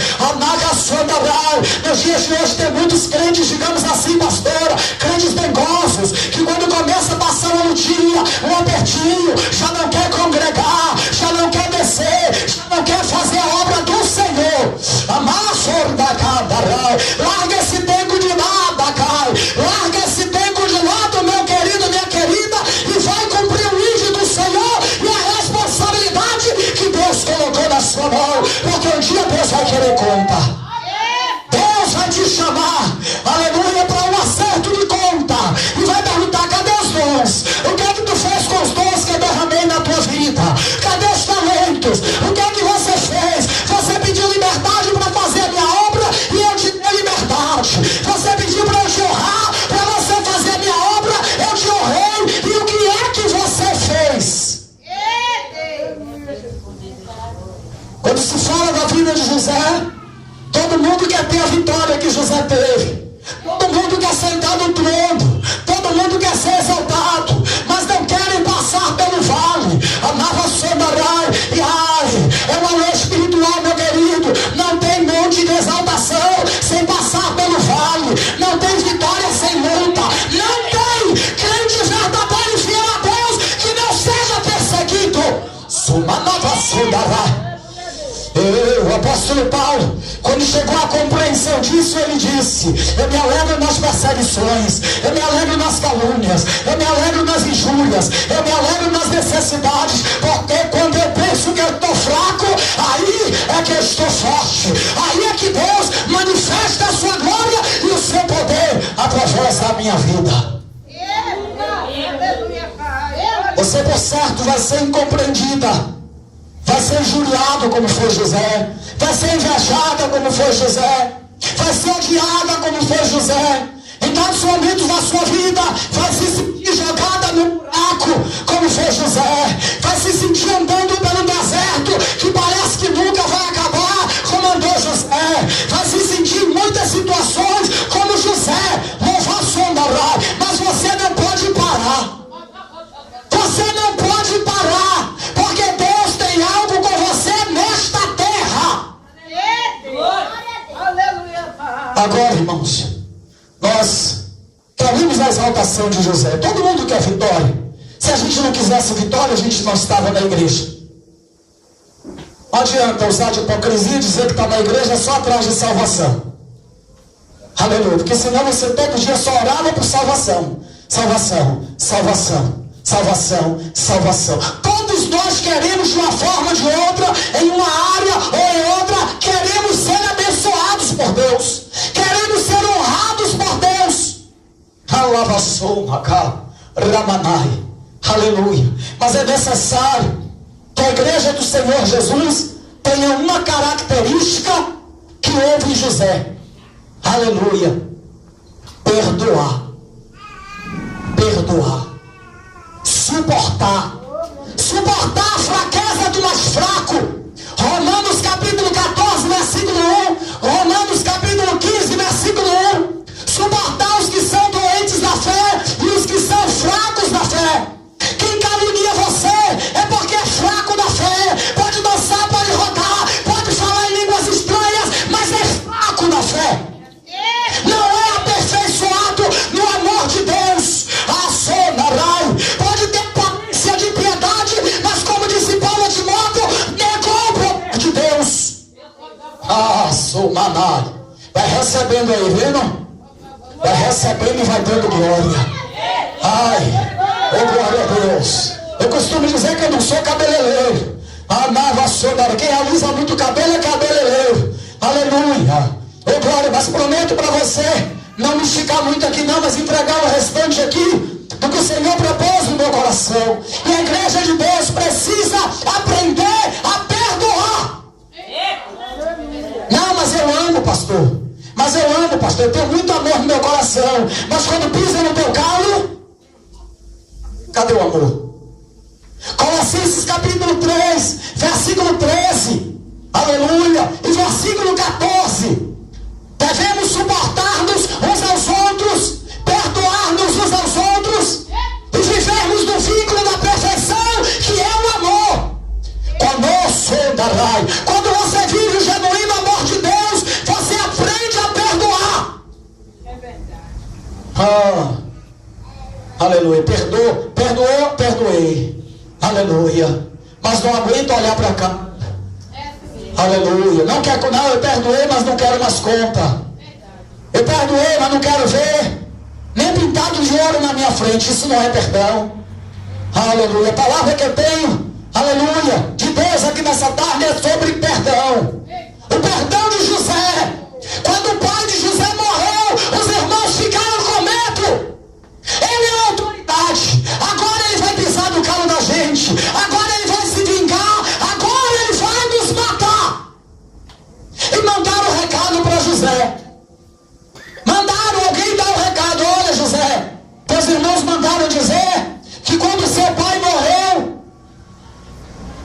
Nos dias de hoje tem muitos crentes, digamos assim, pastora, crentes dengosos, que quando começa a passar uma lutinha, um apertinho, já não quer congregar, já não quer descer, já não quer fazer a obra do Senhor. Larga esse tempo de nada, cai. Larga esse tempo de lado, meu querido, minha querida, e vai cumprir o ídolo do Senhor e a responsabilidade que Deus colocou na sua mão, porque um dia Deus vai querer conta. Deus vai te chamar, aleluia, para um acerto de conta, e vai perguntar: cadê os dons? O que é que tu fez com os dons que eu derramei na tua vida? Cadê os talentos? O que é que você fez? Você pediu liberdade para fazer a minha obra e eu te dei liberdade. Você pediu para eu te honrar, para você fazer a minha obra, eu te honrei. E o que é que você fez? Quando se fala da vida de José, todo mundo quer ter a vitória que José teve. Todo mundo quer sentar no trono. Todo mundo quer ser exaltado. passar pelo vale, amava Sodarai, e ai, é uma lei espiritual, meu querido. Não tem monte de exaltação sem passar pelo vale, não tem vitória sem luta, não tem crente verdadeiro e fiel a Deus que não seja perseguido. Sumanava Sodarai. O apóstolo Paulo, quando chegou à compreensão disso, ele disse: eu me alegro nas perseguições, eu me alegro nas calúnias, eu me alegro nas injúrias, eu me alegro nas necessidades, porque quando eu penso que eu estou fraco, aí é que eu estou forte, aí é que Deus manifesta a sua glória e o seu poder através da minha vida. Você, por certo, vai ser incompreendida, vai ser injuriado como foi José, vai ser invejada como foi José, vai ser odiada como foi José. Em tantos momentos da sua vida, vai se sentir jogada no buraco como foi José, vai se sentir andando pelo deserto que parece que nunca vai acabar como andou José, vai se sentir em muitas situações como José, louvar Sodarai, mas você não pode parar. Você não pode parar, porque Deus tem algo com você nesta terra. Agora, irmãos, nós queremos a exaltação de José. Todo mundo quer vitória. Se a gente não quisesse vitória, a gente não estava na igreja. Não adianta usar de hipocrisia e dizer que está na igreja só atrás de salvação. Aleluia, porque senão você todo dia só orava por salvação. Salvação, salvação, salvação, salvação. Todos nós queremos de uma forma ou de outra, em uma área ou em outra, queremos ser abençoados por Deus, queremos ser honrados por Deus. Aleluia. Mas é necessário que a igreja do Senhor Jesus tenha uma característica que houve em José. Aleluia. Perdoar. Perdoar. Suportar a fraqueza do mais fraco. Romanos capítulo 14, versículo 1. Romanos capítulo 15, versículo 1. Suportar os que são doentes da fé e os que são fracos da fé. Quem calunia você é porque é fraco da fé. Pode dançar, pode rodar, pode falar em línguas estranhas, mas é fraco da fé. Não é aperfeiçoado no amor de Deus. A Sodarai pode ter aparência de piedade, mas como disse Paulo a Timóteo, negou o poder de Deus. Ah, Somanai. Vai recebendo aí, vendo? Vai recebendo e vai dando glória. Ai, oh glória a Deus. Eu costumo dizer que eu não sou cabeleireiro. Amava Sodarai. Quem alisa muito cabelo é cabeleireiro. Aleluia. Oh glória, mas prometo para você não me esticar muito aqui não, mas entregar o restante aqui do que o Senhor propôs no meu coração. E a igreja de Deus precisa aprender a perdoar. Não, mas eu amo, pastor. Mas eu amo, pastor. Eu tenho muito amor no meu coração. Mas quando pisa no teu calo, cadê o amor? Colossenses capítulo 3, versículo 13. Aleluia. E versículo 14. Devemos suportar-nos uns aos outros, perdoar-nos uns aos outros e vivermos no vínculo da perfeição, que é o amor. Quando você vive o genuíno amor de Deus, você aprende a perdoar. É verdade. Aleluia. Perdoou, perdoei. Aleluia. Mas não aguento olhar para cá. Aleluia. Não, eu perdoei, mas não quero mais conta. Eu perdoei, mas não quero ver nem pintado de ouro na minha frente. Isso não é perdão. Aleluia. A palavra que eu tenho, aleluia, de Deus aqui nessa tarde é sobre perdão. O perdão de José. Quando o pai de José morreu, os irmãos ficaram com medo. Ele é a autoridade. Agora ele vai pisar no calo da gente. Agora ele vai se vingar. Agora ele vai nos matar. E mandaram o recado para José. Mandaram alguém dar o recado. Olha, José, teus irmãos mandaram dizer que quando seu pai morreu,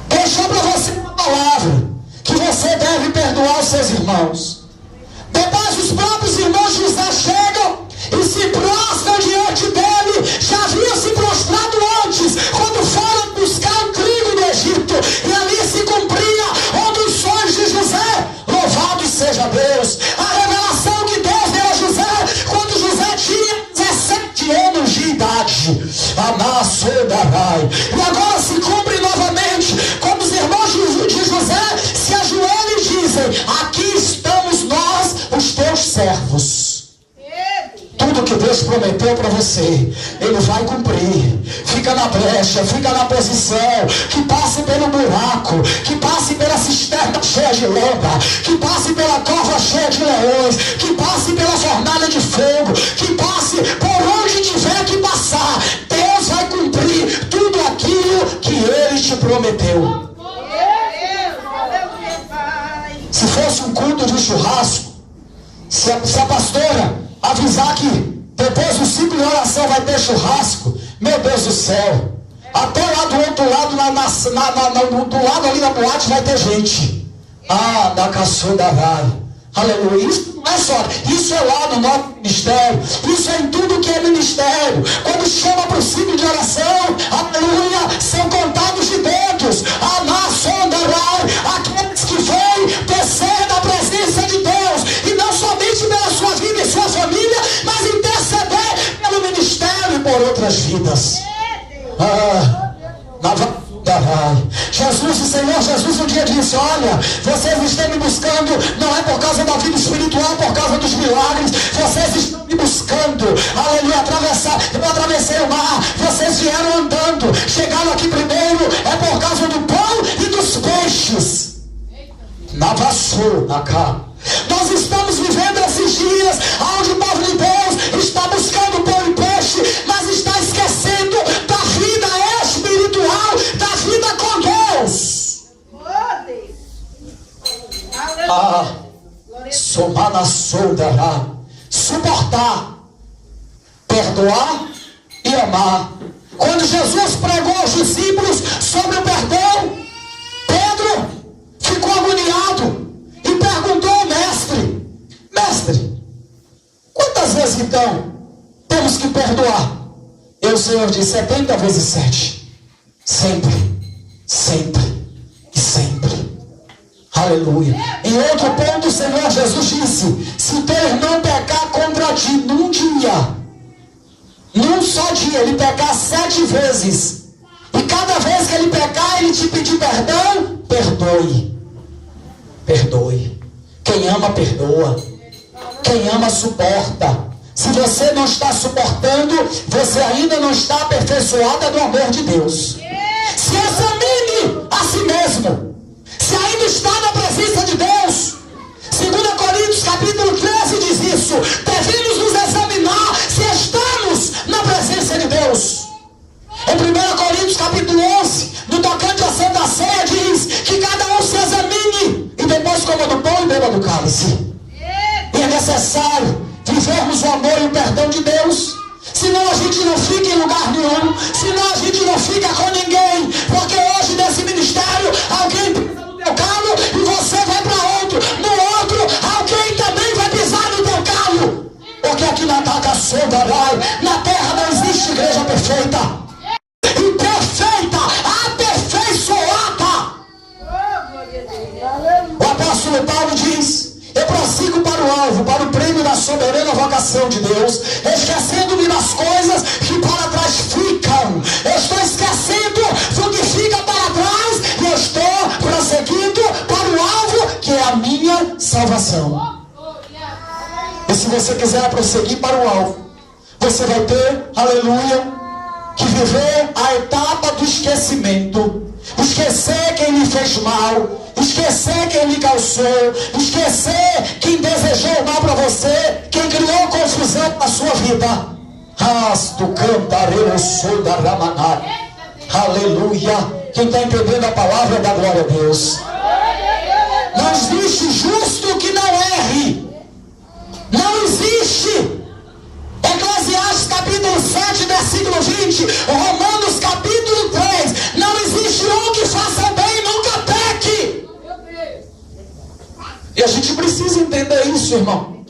deixou para você uma palavra, que você deve perdoar os seus irmãos. Depois os próprios irmãos de José chegam e se prostram diante dele. Já haviam se prostrado antes, quando foi Pai. E agora se cumpre novamente, quando os irmãos de José se ajoelham e dizem: aqui estamos nós, os teus servos. Tudo que Deus prometeu para você, Ele vai cumprir. Fica na brecha, fica na posição, que passe pelo buraco, que passe pela cisterna cheia de lama, que passe pela cova cheia de leões, que passe pela fornalha de fogo, que passe por onde tiver que passar. Deus vai cumprir tudo aquilo que Ele te prometeu. Se fosse um culto de churrasco, se a pastora avisar que depois do ciclo de oração vai ter churrasco, meu Deus do céu, até lá do outro lado, do lado ali na boate vai ter gente. Da caçunda vai. Aleluia. Isso não é só, isso é lá no nosso ministério, isso é em tudo que é ministério. Quando chama para o ciclo de oração, aleluia, são contados de dedos. Aqueles que vêm descer na presença de Deus, e não somente pela sua vida e sua família, mas interceder pelo ministério e por outras vidas. Jesus, o Senhor Jesus um dia disse: olha, vocês estão me buscando, não é por causa da vida espiritual, por causa dos milagres, vocês estão me buscando, aleluia, eu atravessei o mar, vocês vieram andando, chegaram aqui primeiro, é por causa do pão e dos peixes. Nós estamos vivendo esses dias onde o povo de Deus está buscando pão e peixe, mas está esquecendo da vida espiritual, da vida com Deus. Suportar, perdoar e amar. Quando Jesus pregou aos discípulos sobre o perdão, Pedro ficou agoniado e perguntou ao mestre, quantas vezes então temos que perdoar? E o Senhor disse: 70 vezes 7. Sempre, sempre e sempre. Aleluia. Em outro ponto o Senhor Jesus disse: se o teu irmão pecar contra ti num só dia, ele pecar 7 vezes, e cada vez que ele pecar, ele te pedir perdão, perdoe. Quem ama, perdoa. Quem ama, suporta. Se você não está suportando, você ainda não está aperfeiçoada no amor de Deus. Se examine a si mesmo, se ainda está na presença de Deus. 2 Coríntios capítulo 13 diz isso: devemos nos examinar se estamos na presença de Deus. Em 1 Coríntios capítulo 11, no tocante à Santa Ceia, diz que cada um se examine e depois coma do pão e beba do cálice. E é necessário vivermos o amor e o perdão de Deus, senão a gente não fica em lugar nenhum, senão a gente não fica com ninguém, porque hoje nesse ministério alguém pisa no teu calo e você vai para outro, no outro alguém também vai pisar no teu calo, porque aqui na terra não existe igreja perfeita, e perfeita, aperfeiçoada. O apóstolo Paulo diz: eu prossigo para o alvo, para o prêmio da soberana vocação de Deus, esquecendo-me das coisas que para trás ficam. Eu estou esquecendo do que fica para trás e eu estou prosseguindo para o alvo, que é a minha salvação. E se você quiser prosseguir para o alvo, você vai ter, aleluia, que viver a etapa do esquecimento. Esquecer quem lhe fez mal, esquecer quem lhe causou, esquecer quem desejou mal para você, quem criou confusão na sua vida. Aleluia. Quem está entendendo a palavra da glória a Deus. Não existe justo que não erre. Não existe. Eclesiastes capítulo 7, versículo 20, Romanos capítulo 3, não existe um que faça bem e nunca peque. E a gente precisa entender isso, irmão.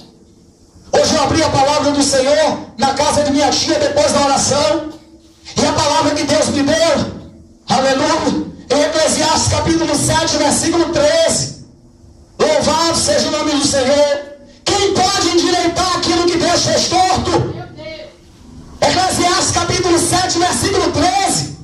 Hoje eu abri a palavra do Senhor na casa de minha tia depois da oração, e a palavra que Deus me deu, aleluia, em Eclesiastes capítulo 7, versículo 13, louvado seja o nome do Senhor. Quem pode endireitar aquilo que Deus fez torto? Eclesiastes capítulo 7, versículo 13.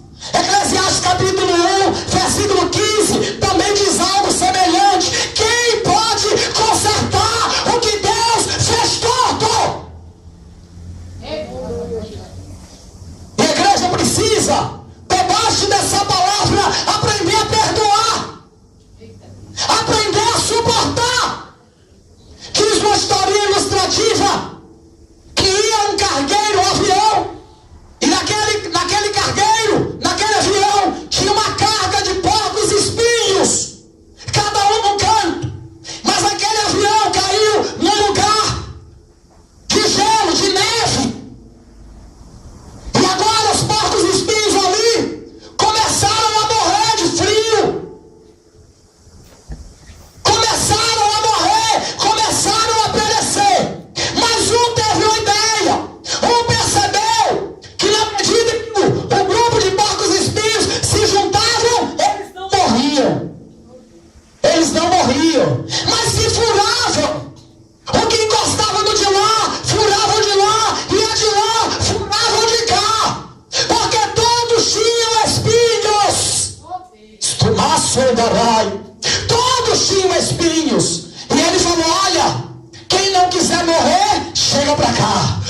para cá.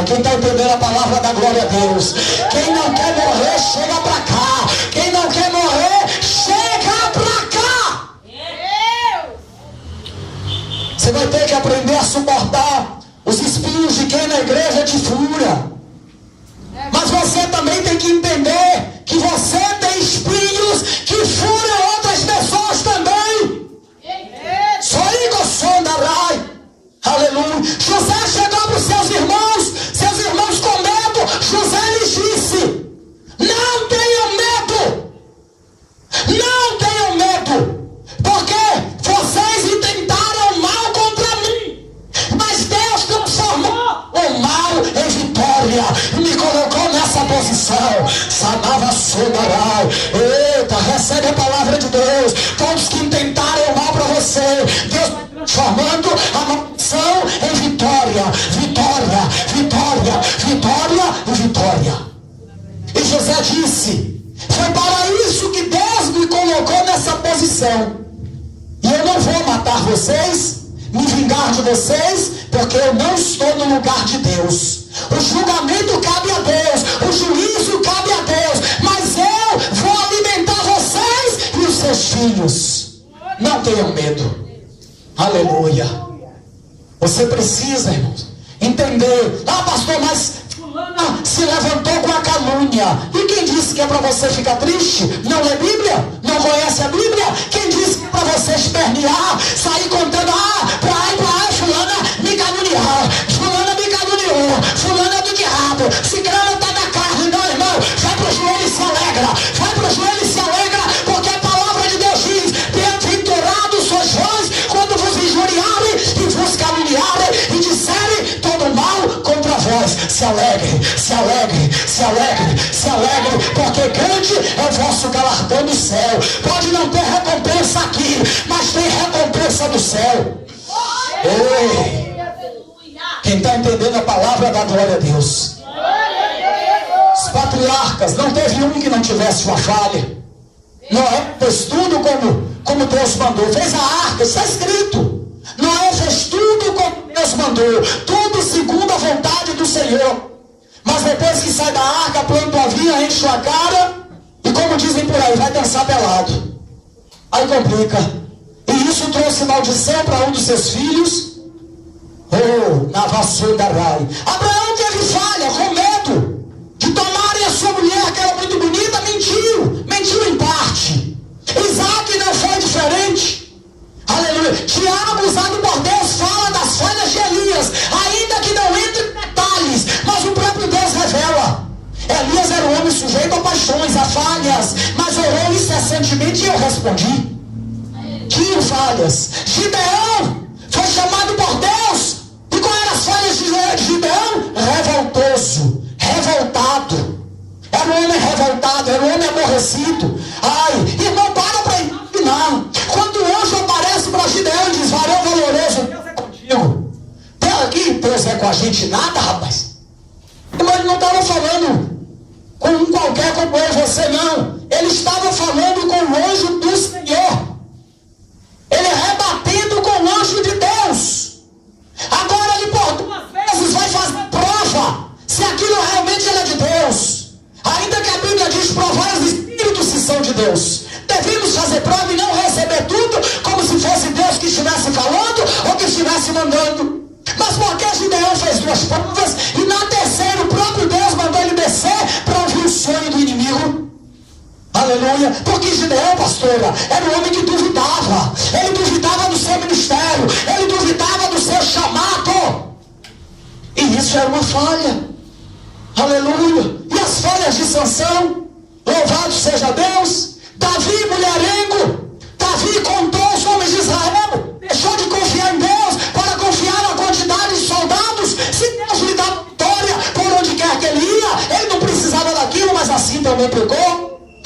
Quem está entendendo a palavra da glória a Deus? Quem não quer morrer, chega para cá. Quem não quer morrer, chega para cá. Você vai ter que aprender a suportar os espinhos de quem na igreja te fura. Mas você também tem que entender que você tem espinhos que furam outras pessoas também. Só Igor Sondarai. Aleluia. José chegou para os seus irmãos com medo. José lhes disse: não tenham medo. Não tenham medo. Porque vocês intentaram mal contra mim. Mas Deus transformou o mal em vitória. Me colocou nessa posição. Sanava Sondarai. Eita, recebe a palavra de Deus. Todos que intentaram mal para você, Deus vai transformando a maldição em vitória. Vitória, vitória, vitória e vitória. E José disse: foi para isso que Deus me colocou nessa posição. E eu não vou matar vocês, me vingar de vocês, porque eu não estou no lugar de Deus. O julgamento cabe a Deus, o juízo cabe a Deus, mas eu vou alimentar vocês e os seus filhos. Não tenham medo. Aleluia. Você precisa, irmãos, entender. Ah, pastor, mas fulana se levantou com a calúnia. E quem disse que é para você ficar triste? Não lê Bíblia? Não conhece a Bíblia? Quem disse que é para você espernear, sair contando: fulana me caluniou, fulana me caluniou, fulana do diabo, ciclana está na carne. Não, irmão, vai para o joelho e se alegra. Vai para o joelho e se alegra, porque a palavra de Deus diz: bem-aventurados sois vós quando vos injuriarem e vos caluniarem e disserem todo mal contra vós. Se alegre, se alegre, se alegre, se alegre, porque grande é o vosso galardão no céu. Pode não ter recompensa aqui, mas tem recompensa no céu. Ei, quem está entendendo a palavra da glória a Deus? Os patriarcas, não teve um que não tivesse uma falha. Noé fez tudo como Deus mandou. Fez a arca, está escrito. Noé fez tudo como Deus mandou, tudo segundo a vontade do Senhor. Mas depois que sai da arca, planta a vinha, enche a cara, e como dizem por aí, vai dançar pelado. Aí complica. E isso trouxe maldição para um dos seus filhos. Oh, na vassoura da rai. Abraão teve falha, com medo de tomarem a sua mulher, que era muito bonita. Mentiu em parte. Isaac não foi diferente. Aleluia. Tiago, usado por Deus, fala das falhas de Elias, ainda que não entre em detalhes, mas o próprio Deus revela. Elias era um homem sujeito a paixões, a falhas, mas orou incessantemente e eu respondi. Tinha falhas. Gideão foi chamado por Deus. E qual eram as falhas de Gideão? Revoltoso, revoltado. Era um homem revoltado, era um homem aborrecido. Ai, irmão, para imaginar. Quando o anjo aparece para Gideão e diz: varão valoroso, Deus é contigo. Aqui, Deus é com a gente nada, rapaz. Irmão, ele não estava falando com um qualquer como eu e você, não. Ele estava falando com o anjo do Senhor. Ele rebatendo com o anjo de Deus. Agora ele por 2 vezes vai fazer prova se aquilo realmente é de Deus. Ainda que a Bíblia diz: provar os espíritos se são de Deus. Devemos fazer prova e não receber tudo como se fosse Deus que estivesse falando ou que estivesse mandando. Mas porque Gideão fez 2 provas e na terceira o próprio Deus mandou ele descer para ouvir o sonho do inimigo. Aleluia. Porque Gideão, pastora, era um homem que duvidava. Ele duvidava do seu ministério. Ele duvidava do seu chamado. E isso era uma falha. Aleluia. E as falhas de Sansão? Louvado seja Deus. Davi, mulherengo. Davi contou os homens de Israel. Deixou de confiar em Deus para confiar na quantidade de soldados. Se Deus lhe dá vitória por onde quer que ele ia, ele não precisava daquilo, mas assim também pegou.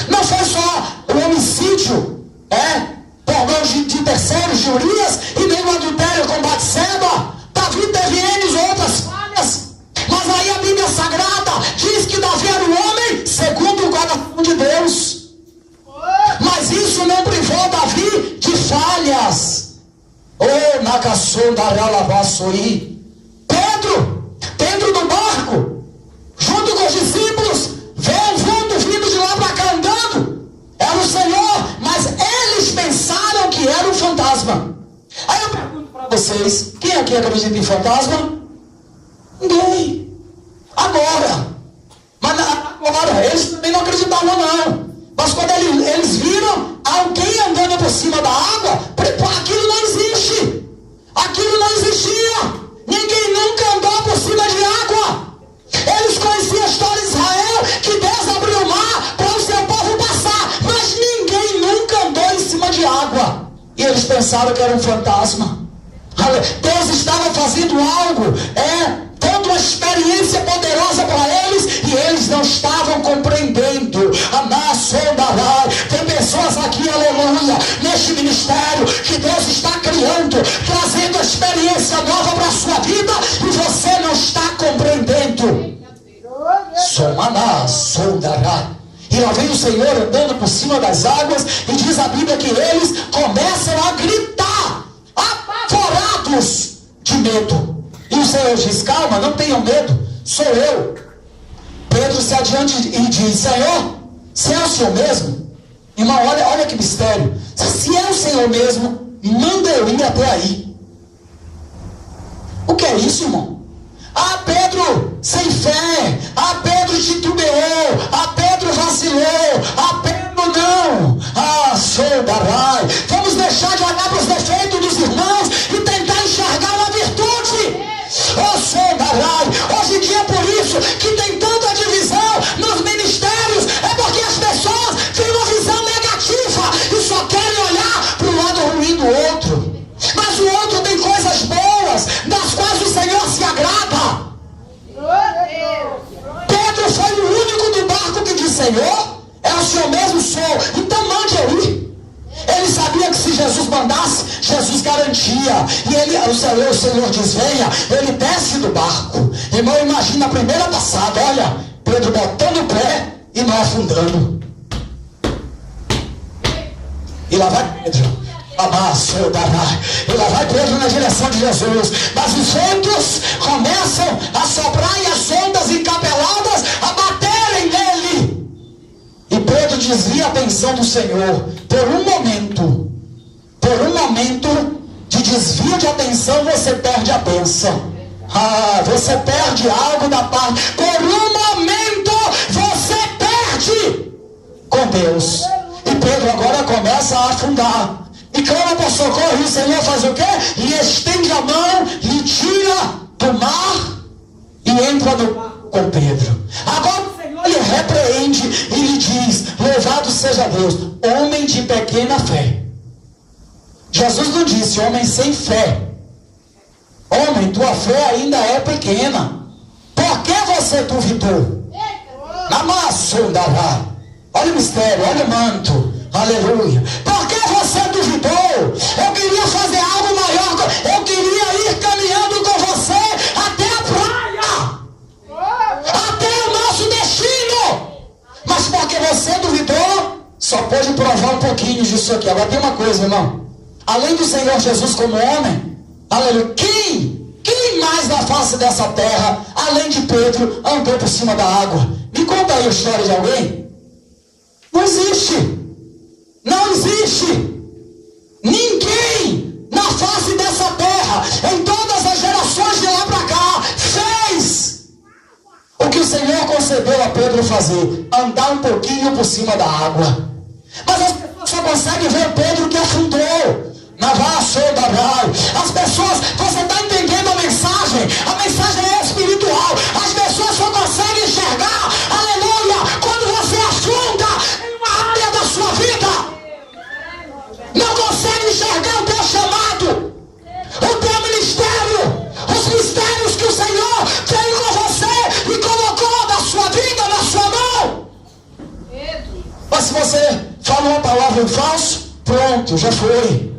Não foi só o homicídio, por mão de terceiros, de Urias, e nem o adultério com Batseba. Davi teve N outras falhas. Mas aí a Bíblia Sagrada diz que Davi era um homem segundo o coração de Deus. Mas isso não privou Davi de falhas. Oh, Nakassonda Ralabassoi. fantasma. Aí eu pergunto para vocês, quem aqui acredita em fantasma? Ninguém. Agora. Mas agora, eles também não acreditavam não. Mas quando eles viram alguém andando por cima da água, aquilo não existe. Aquilo não existia. Ninguém nunca andou por cima de água. Eles conheciam a história de Israel, que Deus abriu o mar para o seu povo passar. Mas ninguém nunca andou em cima de água. E eles pensaram que era um fantasma. Deus estava fazendo algo, dando uma experiência poderosa para eles, e eles não estavam compreendendo. Tem pessoas aqui, aleluia, neste ministério, que Deus está criando, trazendo a experiência nova para a sua vida, e você não está compreendendo. E lá vem o Senhor andando por cima das águas, e diz a Bíblia que eles começam a gritar, apavorados de medo. E o Senhor diz: calma, não tenham medo, sou eu. Pedro se adianta e diz: Senhor, se é o Senhor mesmo, irmão, olha que mistério. Se é o Senhor mesmo, manda eu ir até aí. O que é isso, irmão? Pedro sem fé, Pedro titubeou, Pedro vacilou, Pedro não. Vamos deixar de olhar para os defeitos dos irmãos e tentar enxergar uma virtude. Hoje em dia é por isso que tem tanta divisão nos ministérios, é porque as pessoas têm uma visão negativa e só querem olhar para o lado ruim do outro. Mas o outro tem coisas boas, das quais o Senhor se agrada. Pedro foi o único do barco que disse: Senhor, é o Senhor mesmo? Sou. Então mande eu ir. Ele sabia que se Jesus mandasse, Jesus garantia. E o Senhor diz: venha. Ele desce do barco. Irmão, imagina a primeira passada. Olha, Pedro botando o pé e não afundando. E lá vai Pedro. E lá vai Pedro na direção de Jesus. Mas os ventos começam a soprar e as ondas encapeladas a baterem nele. E Pedro desvia a atenção do Senhor. Por um momento de desvio de atenção, você perde a bênção. Você perde algo da parte. Por um momento você perde com Deus. E Pedro agora começa a afundar. E clama por socorro, e o Senhor faz o quê? Lhe estende a mão, lhe tira do mar e entra no mar com Pedro. Agora o Senhor lhe repreende e lhe diz: louvado seja Deus, homem de pequena fé. Jesus não disse homem sem fé. Homem, tua fé ainda é pequena. Por que você duvidou? Olha o mistério, olha o manto. Aleluia. Por que você duvidou? Eu queria fazer algo maior. Eu queria ir caminhando com você até a praia, até o nosso destino. Mas porque você duvidou, só pode provar um pouquinho disso aqui. Agora tem uma coisa, irmão. Além do Senhor Jesus como homem, aleluia, quem mais na face dessa terra, além de Pedro, andou por cima da água? Me conta aí a história de alguém. Não existe. Não existe ninguém na face dessa terra, em todas as gerações de lá para cá, fez o que o Senhor concedeu a Pedro fazer: andar um pouquinho por cima da água. Mas as pessoas só conseguem ver Pedro que afundou. As pessoas, você está entendendo a mensagem? A mensagem é espiritual. As pessoas só conseguem enxergar, aleluia, quando você afunda em uma área da sua vida. Não consegue enxergar o teu chamado, o teu ministério, os mistérios que o Senhor tem com você e colocou na sua vida, na sua mão. Mas se você fala uma palavra em falso, pronto, já foi.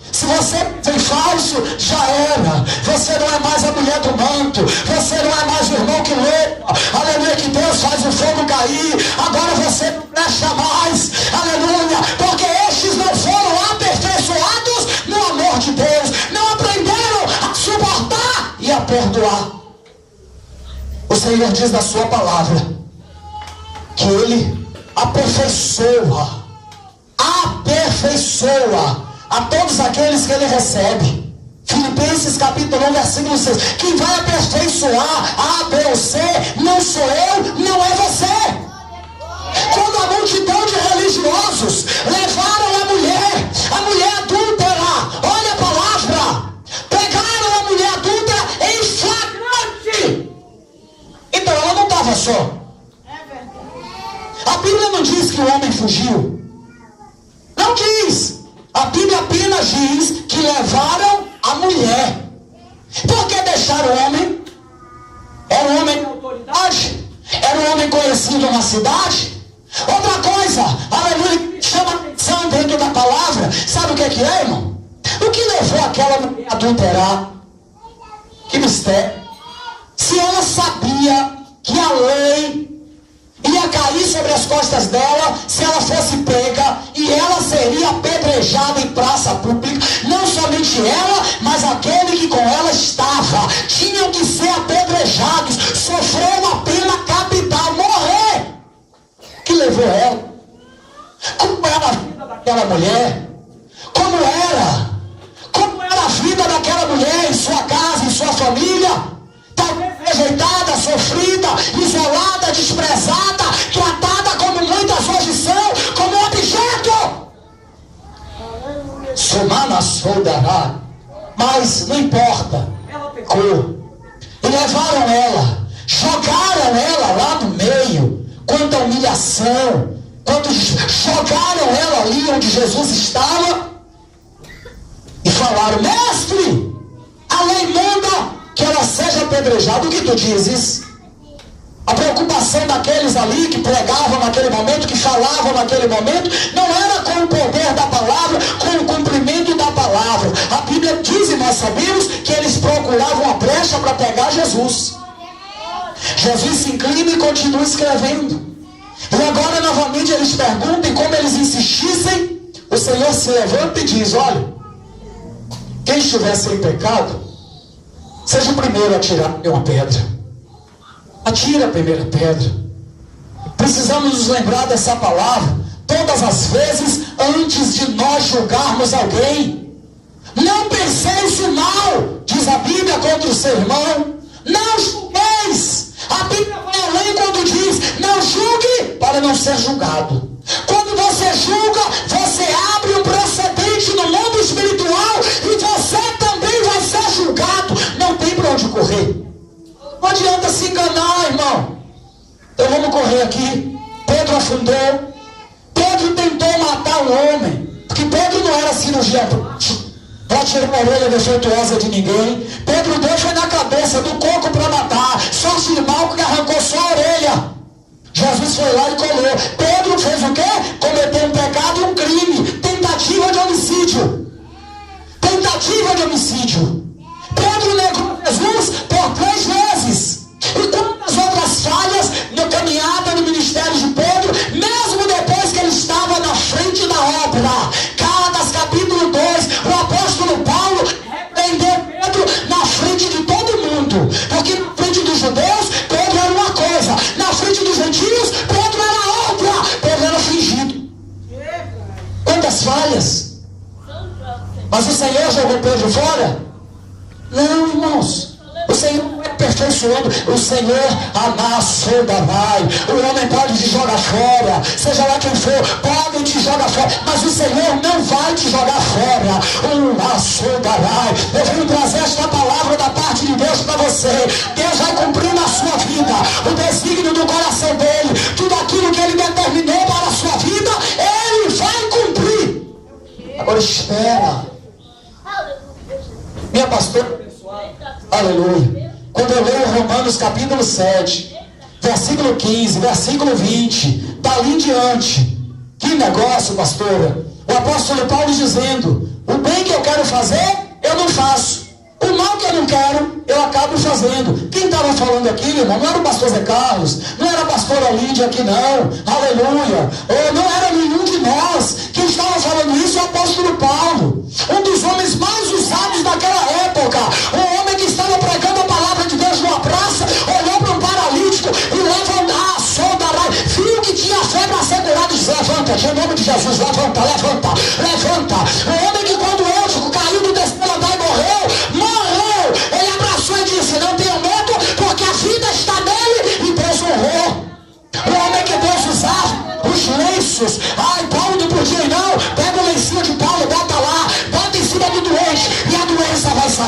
Se você tem falso, já era. Você não é mais a mulher do manto. Você não é mais o irmão que louva. Aleluia, que Deus faz o fogo cair. Agora você não presta mais. Aleluia, porque estes não foram aperfeiçoados no amor de Deus. Não aprenderam a suportar e a perdoar. O Senhor diz na sua palavra que Ele aperfeiçoa a todos aqueles que ele recebe. Filipenses capítulo 1, versículo 6. Quem vai aperfeiçoar A, B ou C não sou eu, não é você. Quando a multidão de religiosos levaram a mulher adúltera, olha a palavra, pegaram a mulher adúltera em flagrante. Então ela não estava só. A Bíblia não diz que o homem fugiu. Não diz. A Bíblia apenas diz que levaram a mulher. Por que deixaram o homem? Era um homem de autoridade? Era um homem conhecido na cidade? Outra coisa, aleluia, chama atenção dentro da palavra. Sabe o que é, irmão? O que levou aquela mulher a adulterar? Que mistério. Se ela sabia que a lei ia cair sobre as costas dela se ela fosse pega, e ela seria apedrejada em praça pública, não somente ela, mas aquele que com ela estava, tinham que ser apedrejados, sofrer uma pena capital, morrer. Que levou ela? Como era a vida daquela mulher? Como era a vida daquela mulher em sua casa, em sua família? Talvez rejeitada, sofrida, isolada, desprezada, tratada como muitas hoje são, como objeto. Sumana soldará. Mas não importa. Ela pecou. E levaram ela, jogaram ela lá no meio. Quanta humilhação. Jogaram ela ali onde Jesus estava. E falaram: mestre, a lei manda que ela seja apedrejada. O que tu dizes? A preocupação daqueles ali que pregavam naquele momento, que falavam naquele momento, não era com o poder da palavra, com o cumprimento da palavra. A Bíblia diz, e nós sabemos, que eles procuravam a brecha para pegar Jesus. Jesus se inclina e continua escrevendo. E agora novamente eles perguntam, e como eles insistissem, o Senhor se levanta e diz: olha, quem estiver sem pecado, seja o primeiro a tirar uma pedra. Atira a primeira pedra. Precisamos nos lembrar dessa palavra todas as vezes antes de nós julgarmos alguém. Não penseis o mal, diz a Bíblia, contra o seu irmão. Não julgueis. A Bíblia vai além quando diz: não julgue para não ser julgado. Quando você julga, você abre um precedente no mundo espiritual e você também vai ser julgado. Não tem para onde correr. Não adianta se enganar, irmão. Então vamos correr aqui. Pedro afundou. Pedro tentou matar um homem, porque Pedro não era cirurgião para tirar a orelha defeituosa de ninguém. Pedro deu foi na cabeça do coco para matar. Sorte de mal que arrancou só a orelha. Jesus foi lá e colou. Pedro fez o quê? Cometeu um pecado e um crime. Tentativa de homicídio. Tentativa de homicídio. Pedro negou Jesus por 3 vezes. E quantas outras falhas na caminhada no ministério de Pedro, mesmo depois que ele estava na frente da obra. Gálatas capítulo 2, o apóstolo Paulo repreendeu Pedro na frente de todo mundo. Porque na frente dos judeus, Pedro era uma coisa. Na frente dos gentios, Pedro era outra. Pedro era fingido. Quantas falhas. Mas o Senhor jogou Pedro fora? Não, irmãos. O Senhor não é aperfeiçoando. O Senhor amassou da vai. O homem pode te jogar fora, seja lá quem for, podem te jogar fora, mas o Senhor não vai te jogar fora. O amassou da vai. Eu venho trazer esta palavra da parte de Deus para você. Deus vai cumprir na sua vida o desígnio do coração dele. Tudo aquilo que ele determinou para a sua vida, ele vai cumprir. Agora espera. Minha pastora, aleluia. Quando eu leio Romanos capítulo 7, versículo 15, versículo 20, dali em diante, que negócio, pastora. O apóstolo Paulo dizendo: o bem que eu quero fazer, eu não faço. O mal que eu não quero, eu acabo fazendo. Quem estava falando aqui, irmão, não era o pastor Zé Carlos, não era a pastora Lídia aqui não, aleluia. Ou não era nenhum de nós. Quem estava falando isso é o apóstolo Paulo, um dos homens mais usados daquela época. Um homem que estava pregando a palavra de Deus numa praça, olhou para um paralítico e levantou, soldará, viu que tinha fé para ser curado e disse: levanta, em nome de Jesus, levanta, levanta, levanta. Um homem que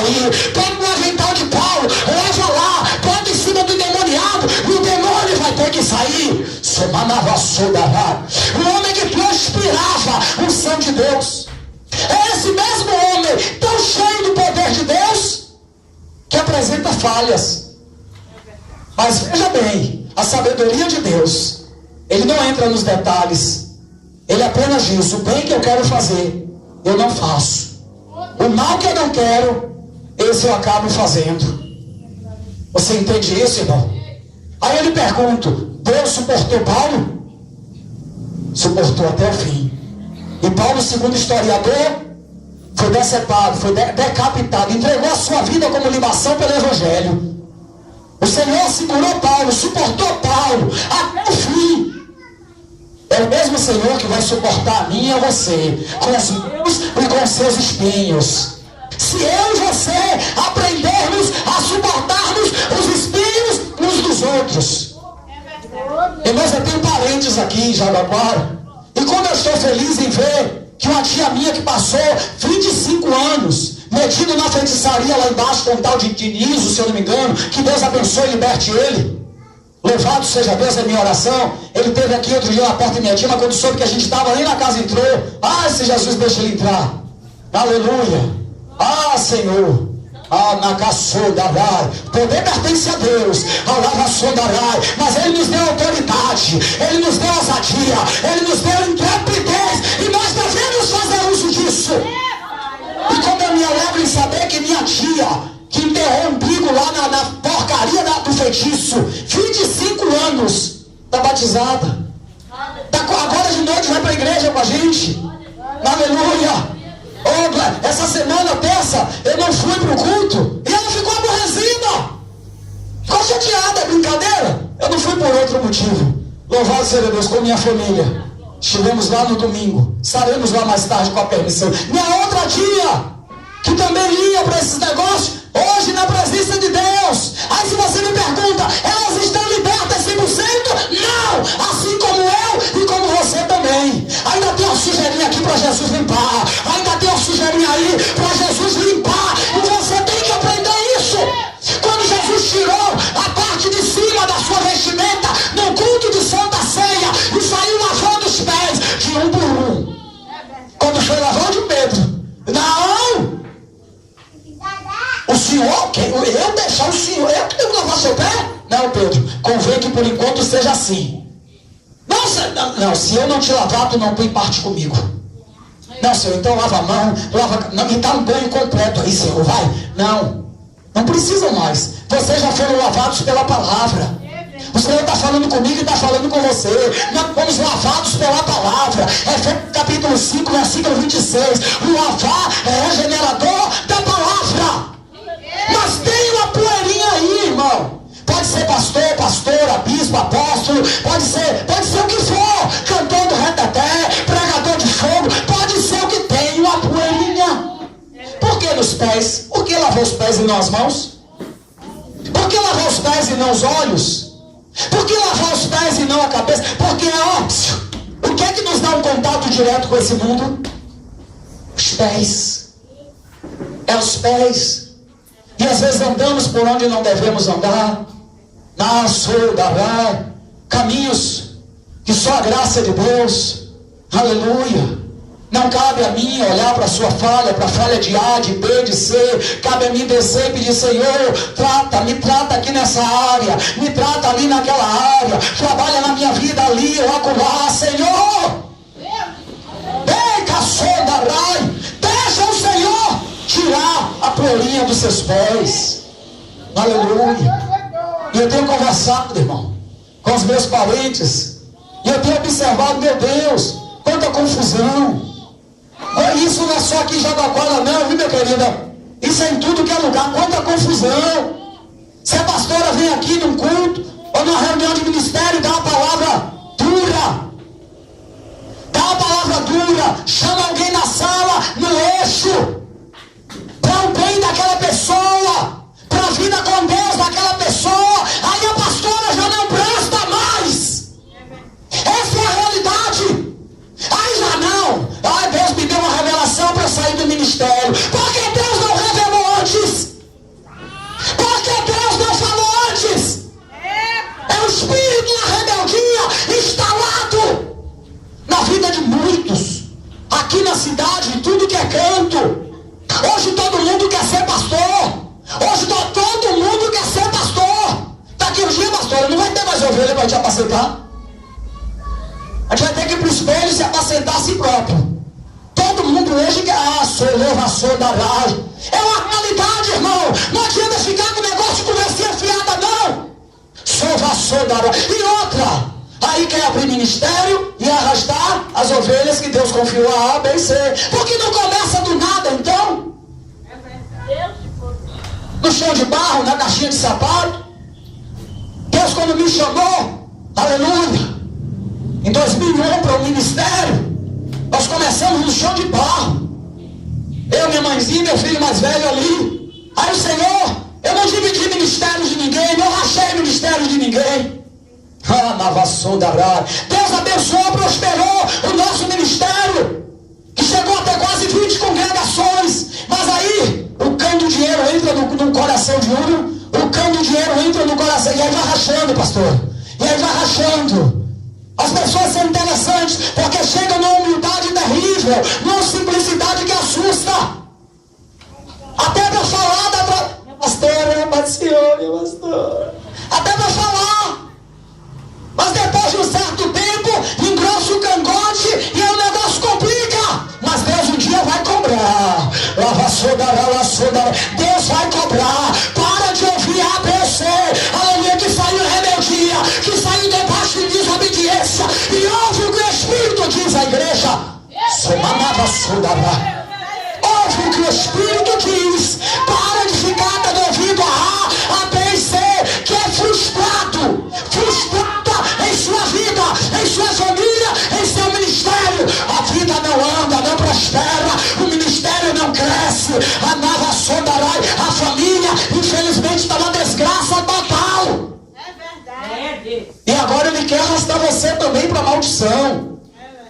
sair. Pega o avental de Paulo, leva lá, bota em cima do endemoniado, e o demônio vai ter que sair. O homem que transpirava o sangue de Deus. É esse mesmo homem, tão cheio do poder de Deus, que apresenta falhas. Mas veja bem, a sabedoria de Deus, ele não entra nos detalhes. Ele apenas diz: o bem que eu quero fazer, eu não faço. O mal que eu não quero, esse eu acabo fazendo. Você entende isso, irmão? Aí ele pergunta: Deus suportou Paulo? Suportou até o fim. E Paulo, segundo historiador, foi decepado, foi decapitado, entregou a sua vida como libação pelo Evangelho. O Senhor segurou Paulo, suportou Paulo até o fim. É o mesmo Senhor que vai suportar a mim e a você, com os meus e com os seus espinhos. Se eu e você aprendermos a suportarmos os espinhos uns dos outros. Irmãos, eu tenho parentes aqui em Jabaquara, e como eu estou feliz em ver que uma tia minha que passou 25 anos metido na feitiçaria lá embaixo com um tal de Dinizo, se eu não me engano, que Deus abençoe e liberte ele. Louvado seja Deus, é minha oração. Ele esteve aqui outro dia na porta de minha tia, mas quando soube que a gente estava ali na casa, entrou. Ah, se Jesus deixa ele entrar. Aleluia. Ah, Senhor. Ah, Nakasodarai. Poder pertence a Deus. Alavasodarai. Mas Ele nos deu autoridade, Ele nos deu ousadia, Ele nos deu intrepidez, e nós devemos fazer uso disso. E como eu me alegro em saber que minha tia, que enterrou o umbigo lá na porcaria do feitiço, 25 anos, está batizada. Agora de noite vai para a igreja com a gente. Aleluia. Oh, essa semana, terça, eu não fui para o culto e ela ficou aborrecida. Ficou chateada, é brincadeira? Eu não fui por outro motivo. Louvado seja Deus, com minha família. Estivemos lá no domingo. Estaremos lá mais tarde com a permissão. Minha outra tia, que também ia para esses negócios, hoje na presença de Deus. Aí se você me pergunta, elas estão libertas 100%? Não! Assim como eu e como você também. Ainda tem uma sujeirinha aqui para Jesus limpar. Ainda tem uma sujeirinha aí para Jesus limpar. E você tem que aprender isso. Quando Jesus tirou a parte de cima da sua vestimenta no culto de Santa Ceia e saiu lavando os pés de um por um. Quando foi lavar de Pedro. Não! O senhor, eu deixar o senhor, eu que tenho que lavar seu pé? Não, Pedro, convém que por enquanto seja assim. Não, se eu não te lavar, tu não tem parte comigo. Não, Senhor, então lava a mão, não, me dá um banho completo aí, Senhor, vai. Não precisam mais. Vocês já foram lavados pela palavra. O Senhor está falando comigo e está falando com você. Nós fomos lavados pela palavra. Efésios capítulo 5, versículo 26. O lavar é regenerador da palavra. Mas tem uma poeirinha aí, irmão. Pode ser pastor, pastora, bispo, apóstolo. Pode ser o que for. Cantor do reteté, pregador de fogo. Pode ser o que tem, uma poeirinha. Por que nos pés? Por que lavar os pés e não as mãos? Por que lavar os pés e não os olhos? Por que lavar os pés e não a cabeça? Porque é óbvio. O que é que nos dá um contato direto com esse mundo? Os pés. É os pés. E às vezes andamos por onde não devemos andar. Caminhos que só a graça de Deus. Aleluia. Não cabe a mim olhar para a sua falha, para a falha de A, de B, de C. Cabe a mim descer e pedir: Senhor, me trata aqui nessa área, me trata ali naquela área, trabalha na minha vida ali ou acolá, Senhor. Deixa o Senhor tirar a poeirinha dos seus pés. Aleluia. E eu tenho conversado, irmão, com os meus parentes, e eu tenho observado, meu Deus, quanta confusão. Isso não é só aqui em Jabaquara não, viu, minha querida? Isso é em tudo que é lugar, quanta confusão. Se a pastora vem aqui num culto ou numa reunião de ministério, dá uma palavra dura. Chama alguém na sala, no eixo, para o bem daquela pessoa, para a vida com Deus daquela pessoa. Aí a pastora já não presta mais. Essa é a realidade. Aí já não. Ai, Deus me deu uma revelação para eu sair do ministério. Porque Deus não revelou antes. vai te apacentar? A gente vai ter que ir para o espelho e se apacentar a si próprio. Todo mundo hoje quer, sou louvação da laje. É uma realidade, irmão. Não adianta ficar com o negócio de conversinha fiada, não. Sou vassoura da laje. E outra, aí quer abrir ministério e arrastar as ovelhas que Deus confiou a A, B e C. Por que não começa do nada, então? No chão de barro, na caixinha de sapato. Deus, quando me chamou, aleluia, em 2001 para o ministério, nós começamos no chão de barro. Eu, minha mãezinha, meu filho mais velho ali. Aí o Senhor, eu não dividi ministérios de ninguém, não rachei ministérios de ninguém. Na vassoura da rara. Deus abençoou, prosperou o nosso ministério, que chegou até quase 20 congregações. Mas aí, o cão do dinheiro entra no coração de um, o cão do dinheiro entra no coração, e aí vai rachando, pastor. E aí vai rachando. As pessoas são interessantes, porque chegam numa humildade terrível, numa simplicidade que assusta. Até para falar da minha pastora, minha pastora. Até para falar. Mas depois de um certo tempo, engrossa o cangote e aí o negócio complica. Mas Deus um dia vai cobrar. Deus vai cobrar. Para de ouvir a ABC. Aleluia, que saiu rebeldia, que saiu debaixo de desobediência. E ouve o que o Espírito diz à igreja. Ouve o que o Espírito diz. Para de ficar dando ouvido a B e C, que é frustrado em sua vida, em sua família, em seu ministério. A vida não anda, não prospera, o ministério não cresce, a nova sondarai, a família, infelizmente, está uma desgraça total. É verdade. E agora ele quer arrastar você também para a maldição.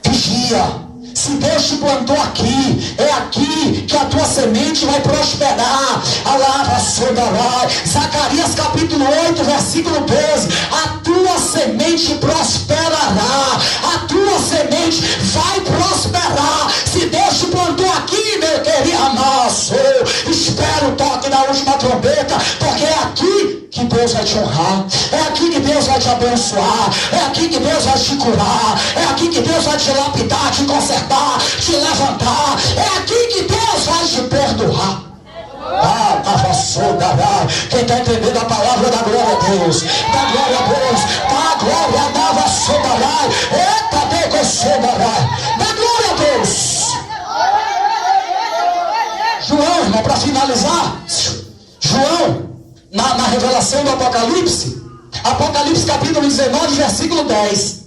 Vigia. Se Deus te plantou aqui, é aqui que a tua semente vai prosperar. Alava Sodarai. Zacarias capítulo 8, versículo 12. A tua semente prosperará. A tua semente vai prosperar. Se Deus te plantou aqui, meu querido amasso, espera o toque da última trombeta, porque é aqui que Deus vai te honrar, é aqui que Deus vai te abençoar, é aqui que Deus vai te curar, é aqui que Deus vai te lapidar, te consertar, te levantar, é aqui que Deus vai te perdoar. Quem está entendendo a palavra da glória a Deus, da glória a Deus, da glória a Vassodarai, eita Deus, Sodarai, da glória a Deus. João, irmão, para finalizar, João, na revelação do Apocalipse, Apocalipse capítulo 19, versículo 10.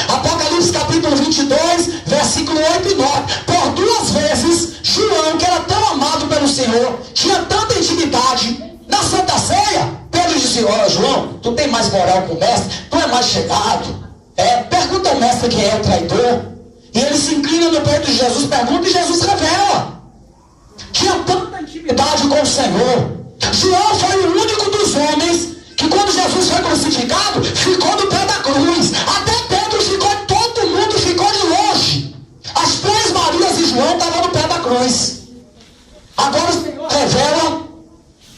Apocalipse capítulo 22, versículo 8 e 9. Por duas vezes, João, que era tão amado pelo Senhor, tinha tanta intimidade. Na Santa Ceia, Pedro disse: olha, João, tu tem mais moral com o mestre, tu é mais chegado. Pergunta ao mestre quem é o traidor. E ele se inclina no peito de Jesus, pergunta e Jesus revela. Tinha tanta intimidade com o Senhor. João foi o único dos homens que, quando Jesus foi crucificado, ficou no pé da cruz. Até Pedro ficou, todo mundo ficou de longe. As três Marias e João estavam no pé da cruz. Agora o Senhor revela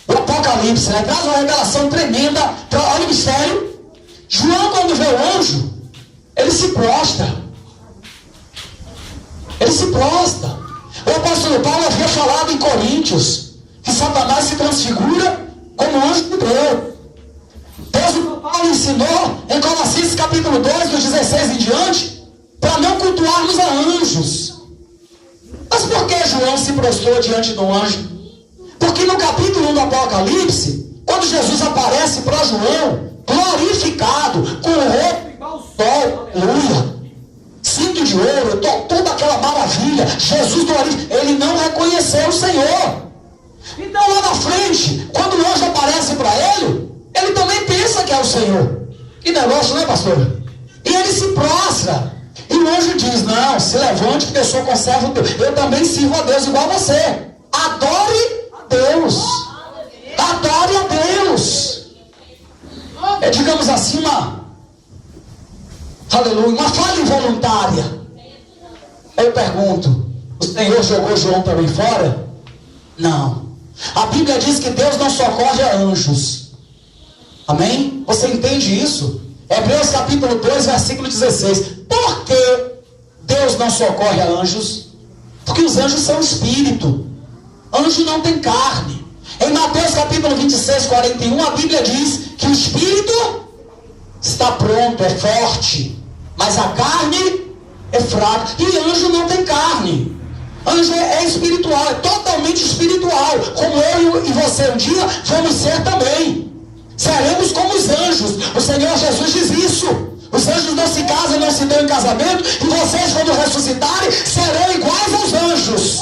o Apocalipse, né? Traz uma revelação tremenda para o mistério. João, quando vê o anjo, ele se prostra. Ele se prostra. O apóstolo Paulo havia falado em Coríntios que Satanás se transfigura como anjo de Deus. Deus, Paulo ensinou em Colossenses capítulo 2, dos 16 em diante, para não cultuarmos a anjos. Mas por que João se prostrou diante do anjo? Porque no capítulo 1 do Apocalipse, quando Jesus aparece para João, glorificado, com o rosto igual ao sol, aleluia, cinto de ouro, toda aquela maravilha, Jesus glorificado, ele não reconheceu o Senhor. Então lá na frente, quando o anjo aparece para ele, ele também pensa que é o Senhor. Que negócio, né, pastor? E ele se prostra. E o anjo diz: não, se levante, porque eu sou conservo de Deus. Eu também sirvo a Deus igual a você. Adore a Deus. Adore a Deus. É, digamos assim, uma falha involuntária. Eu pergunto: o Senhor jogou João também fora? Não. A Bíblia diz que Deus não socorre a anjos. Amém? Você entende isso? Hebreus capítulo 2, versículo 16. Por que Deus não socorre a anjos? Porque os anjos são espírito. Anjo não tem carne. Em Mateus capítulo 26, 41, a Bíblia diz que o espírito está pronto, é forte, mas a carne é fraca. E anjo não tem carne. Anjo é espiritual, é totalmente espiritual. Como eu e você um dia vamos ser também. Seremos como os anjos. O Senhor Jesus diz isso. Os anjos não se casam, não se dão em casamento. E vocês, quando ressuscitarem, serão iguais aos anjos.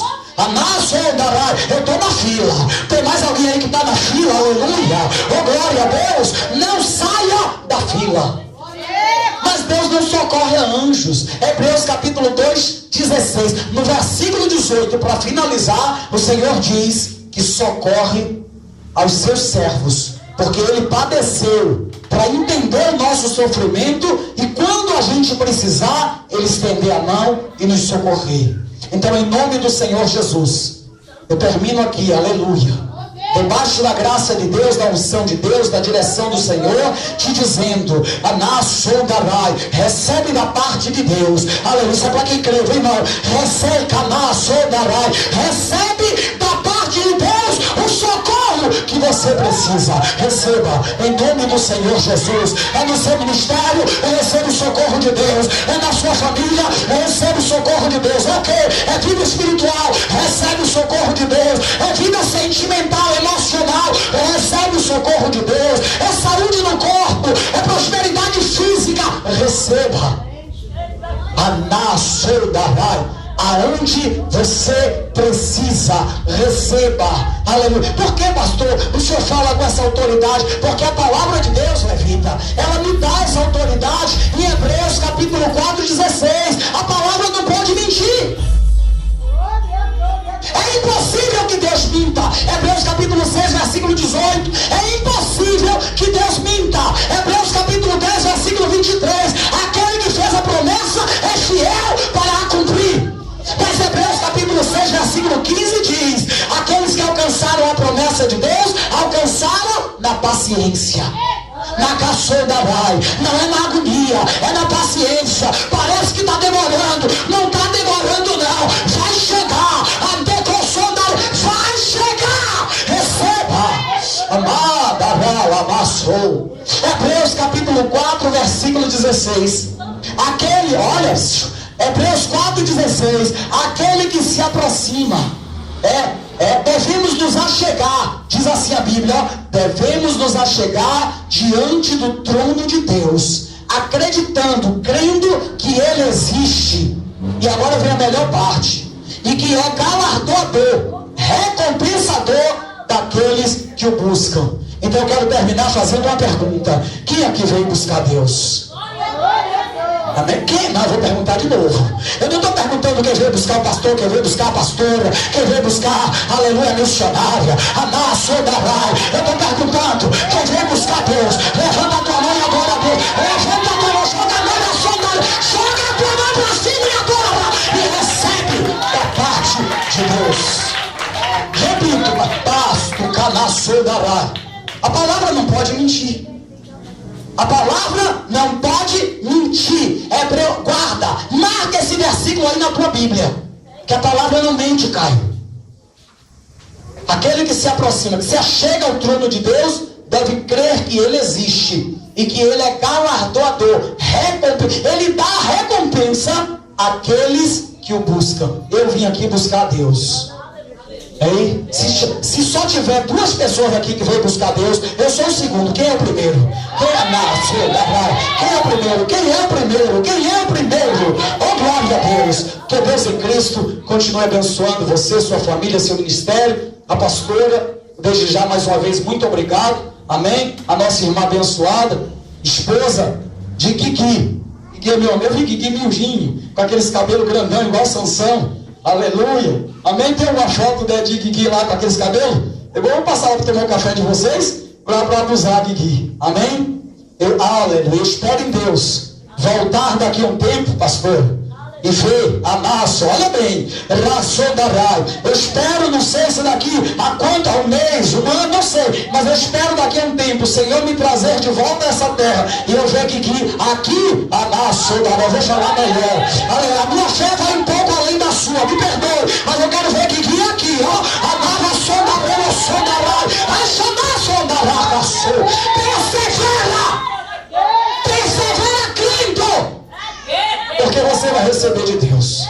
Eu estou na fila. Tem mais alguém aí que está na fila? Aleluia. Oh, glória a Deus. Não saia da fila. Mas Deus não socorre a anjos. Hebreus capítulo 2, 16. No versículo 18, para finalizar, o Senhor diz que socorre aos seus servos, porque Ele padeceu para entender o nosso sofrimento e quando a gente precisar, Ele estender a mão e nos socorrer. Então, em nome do Senhor Jesus, eu termino aqui, aleluia, debaixo da graça de Deus, da unção de Deus, da direção do Senhor, te dizendo, Anassodarai, recebe da parte de Deus, aleluia, isso é para quem crê, irmão, recebe, Anassodarai, recebe da parte de Deus o socorro que você precisa. Receba, em nome do Senhor Jesus. É no seu ministério, receba o socorro de Deus. É na sua família, receba o socorro de Deus. Ok, é vida espiritual, recebe o socorro de Deus. É vida sentimental, emocional, recebe o socorro de Deus. É saúde no corpo, é prosperidade física, receba. Anassodarai. Aonde você precisa, receba. Aleluia. Por que, pastor, o senhor fala com essa autoridade? Porque a palavra de Deus, levita, ela me dá essa autoridade. Em Hebreus capítulo 4, 16, a palavra não pode mentir. É impossível que Deus minta. Hebreus capítulo 6, versículo 18. É impossível que Deus minta. Hebreus capítulo 10, versículo 23. Aquele que fez a promessa é fiel para a cumprir. Mas Hebreus capítulo 6, versículo 15 diz: aqueles que alcançaram a promessa de Deus, alcançaram na paciência. Na caçodarai, não é na agonia, é na paciência. Parece que está demorando, não está demorando não. Vai chegar, vai chegar. Receba. Amada, amassou. Hebreus capítulo 4, versículo 16. Aquele, olha, Hebreus 4,16, aquele que se aproxima, devemos nos achegar, diz assim a Bíblia, devemos nos achegar diante do trono de Deus, acreditando, crendo que Ele existe, e agora vem a melhor parte, e que é galardoador, recompensador daqueles que o buscam. Então eu quero terminar fazendo uma pergunta: quem aqui veio buscar Deus? Amém? Quem? Não, eu vou perguntar de novo. Eu não estou perguntando quem veio buscar o pastor, quem veio buscar a pastora, quem veio buscar, aleluia, a missionária, a Nassodarai. Eu estou perguntando quem veio buscar Deus. Levanta a tua mão e adora a Deus. Levanta a tua mão, joga a mão na Nassodarai. Joga a tua mão para cima e adora. E recebe da parte de Deus. Repito, pasto, Canassodarai. A palavra não pode mentir. A palavra não pode mentir. Hebreu, guarda, marca esse versículo aí na tua Bíblia, que a palavra não mente, Caio. Aquele que se aproxima, que se achega ao trono de Deus, deve crer que Ele existe e que Ele é galardoador. Ele dá recompensa àqueles que o buscam. Eu vim aqui buscar a Deus. Ei, se só tiver duas pessoas aqui que veio buscar Deus, eu sou o segundo. Quem é o primeiro? Quem é o primeiro? Quem é o primeiro? Quem é o primeiro? Oh, glória a Deus. Que Deus em Cristo continue abençoando você, sua família, seu ministério. A pastora, desde já mais uma vez, muito obrigado. Amém? A nossa irmã abençoada, esposa de Kiki. Kiki é meu amigo, eu vi Kiki miudinho, com aqueles cabelos grandão igual Sansão. Aleluia. Amém? Tem uma foto de Guigui lá com aqueles cabelos? Eu vou passar lá para tomar um café de vocês para abusar, Guigui. Amém? Aleluia. Eu espero em Deus voltar daqui a um tempo, pastor, e vê, amasso, olha bem, raçodarai. Eu espero, não sei se daqui a quanto, a um mês, um ano, não sei, mas eu espero daqui a um tempo o Senhor me trazer de volta a essa terra e eu ver que aqui, amassodarai, eu vou falar melhor. A minha fé vai um pouco além da sua, me perdoe, mas eu quero ver que aqui, ó, amassodarai, persevera, crendo, porque você vai receber de Deus.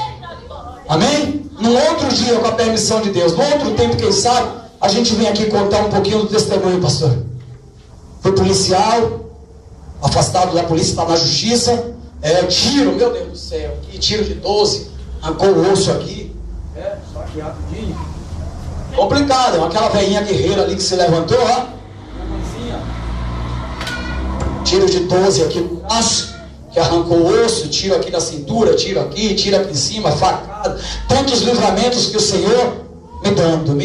Amém? Num outro dia, com a permissão de Deus, num outro tempo, quem sabe, a gente vem aqui contar um pouquinho do testemunho, pastor. Foi policial, afastado da polícia, está na justiça. Tiro, meu Deus do céu, que tiro de 12, arrancou o osso aqui. Só que rapidinho. Complicado, aquela velhinha guerreira ali que se levantou, ó. Tiro de 12 aqui no braço, que arrancou o osso, tiro aqui na cintura, tiro aqui em cima, facada. Tantos livramentos que o Senhor me dando.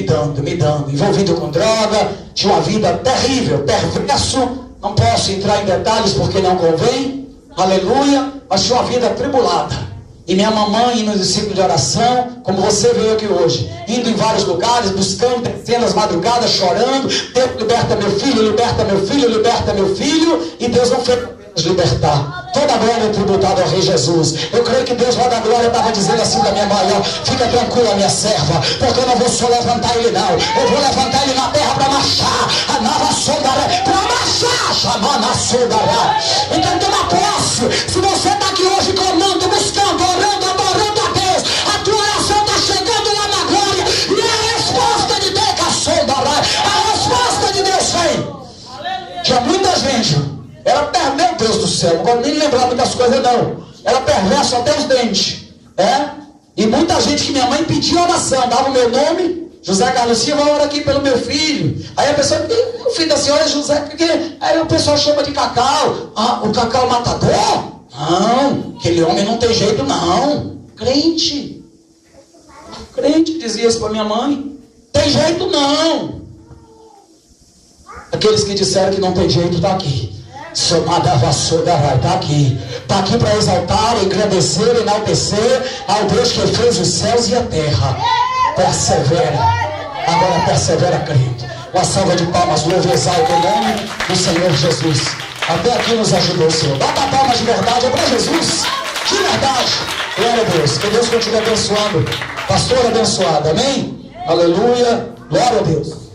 Envolvido com droga, tinha uma vida terrível, perverso. Não posso entrar em detalhes porque não convém. Aleluia. Mas tinha uma vida atribulada. E minha mamãe indo no ciclo de oração, como você veio aqui hoje, indo em vários lugares, buscando, descendo as madrugadas, chorando. Deus liberta meu filho, liberta meu filho, liberta meu filho. E Deus não fez apenas libertar. Toda a glória é tributada ao Rei Jesus. Eu creio que Deus vai dar glória. Estava dizendo assim da minha mãe, ó, fica tranquila, minha serva, porque eu não vou só levantar ele não. Eu vou levantar ele na terra para marchar. A nova soldará, para marchar, chamar na soldará. Então toma posse. Se você está aqui hoje clamando, buscando, orando, adorando a Deus, a tua oração está chegando lá na glória. E a resposta de Deus, a soldará, a resposta de Deus vem. Tinha muita gente. Era perverso, meu Deus do céu, não vou nem lembrar muitas coisas não. Era perverso até os dentes. E muita gente que minha mãe pedia oração, dava o meu nome, José Carlos Silva, ora aqui pelo meu filho. Aí a pessoa, o filho da senhora é José, porque aí o pessoal chama de Cacau. O Cacau matador? Não, aquele homem não tem jeito não. Crente dizia isso para minha mãe. Tem jeito não. Aqueles que disseram que não tem jeito, está aqui. Somada vassoura, está aqui. Está aqui para exaltar, engrandecer, enaltecer ao Deus que fez os céus e a terra. Persevera. Agora persevera, crendo. Uma salva de palmas, louve e exalta o nome do Senhor Jesus. Até aqui nos ajudou o Senhor. Bata palmas de verdade, é para Jesus. De verdade. Glória a Deus. Que Deus continue abençoando. Pastor abençoado. Amém? Aleluia. Glória a Deus.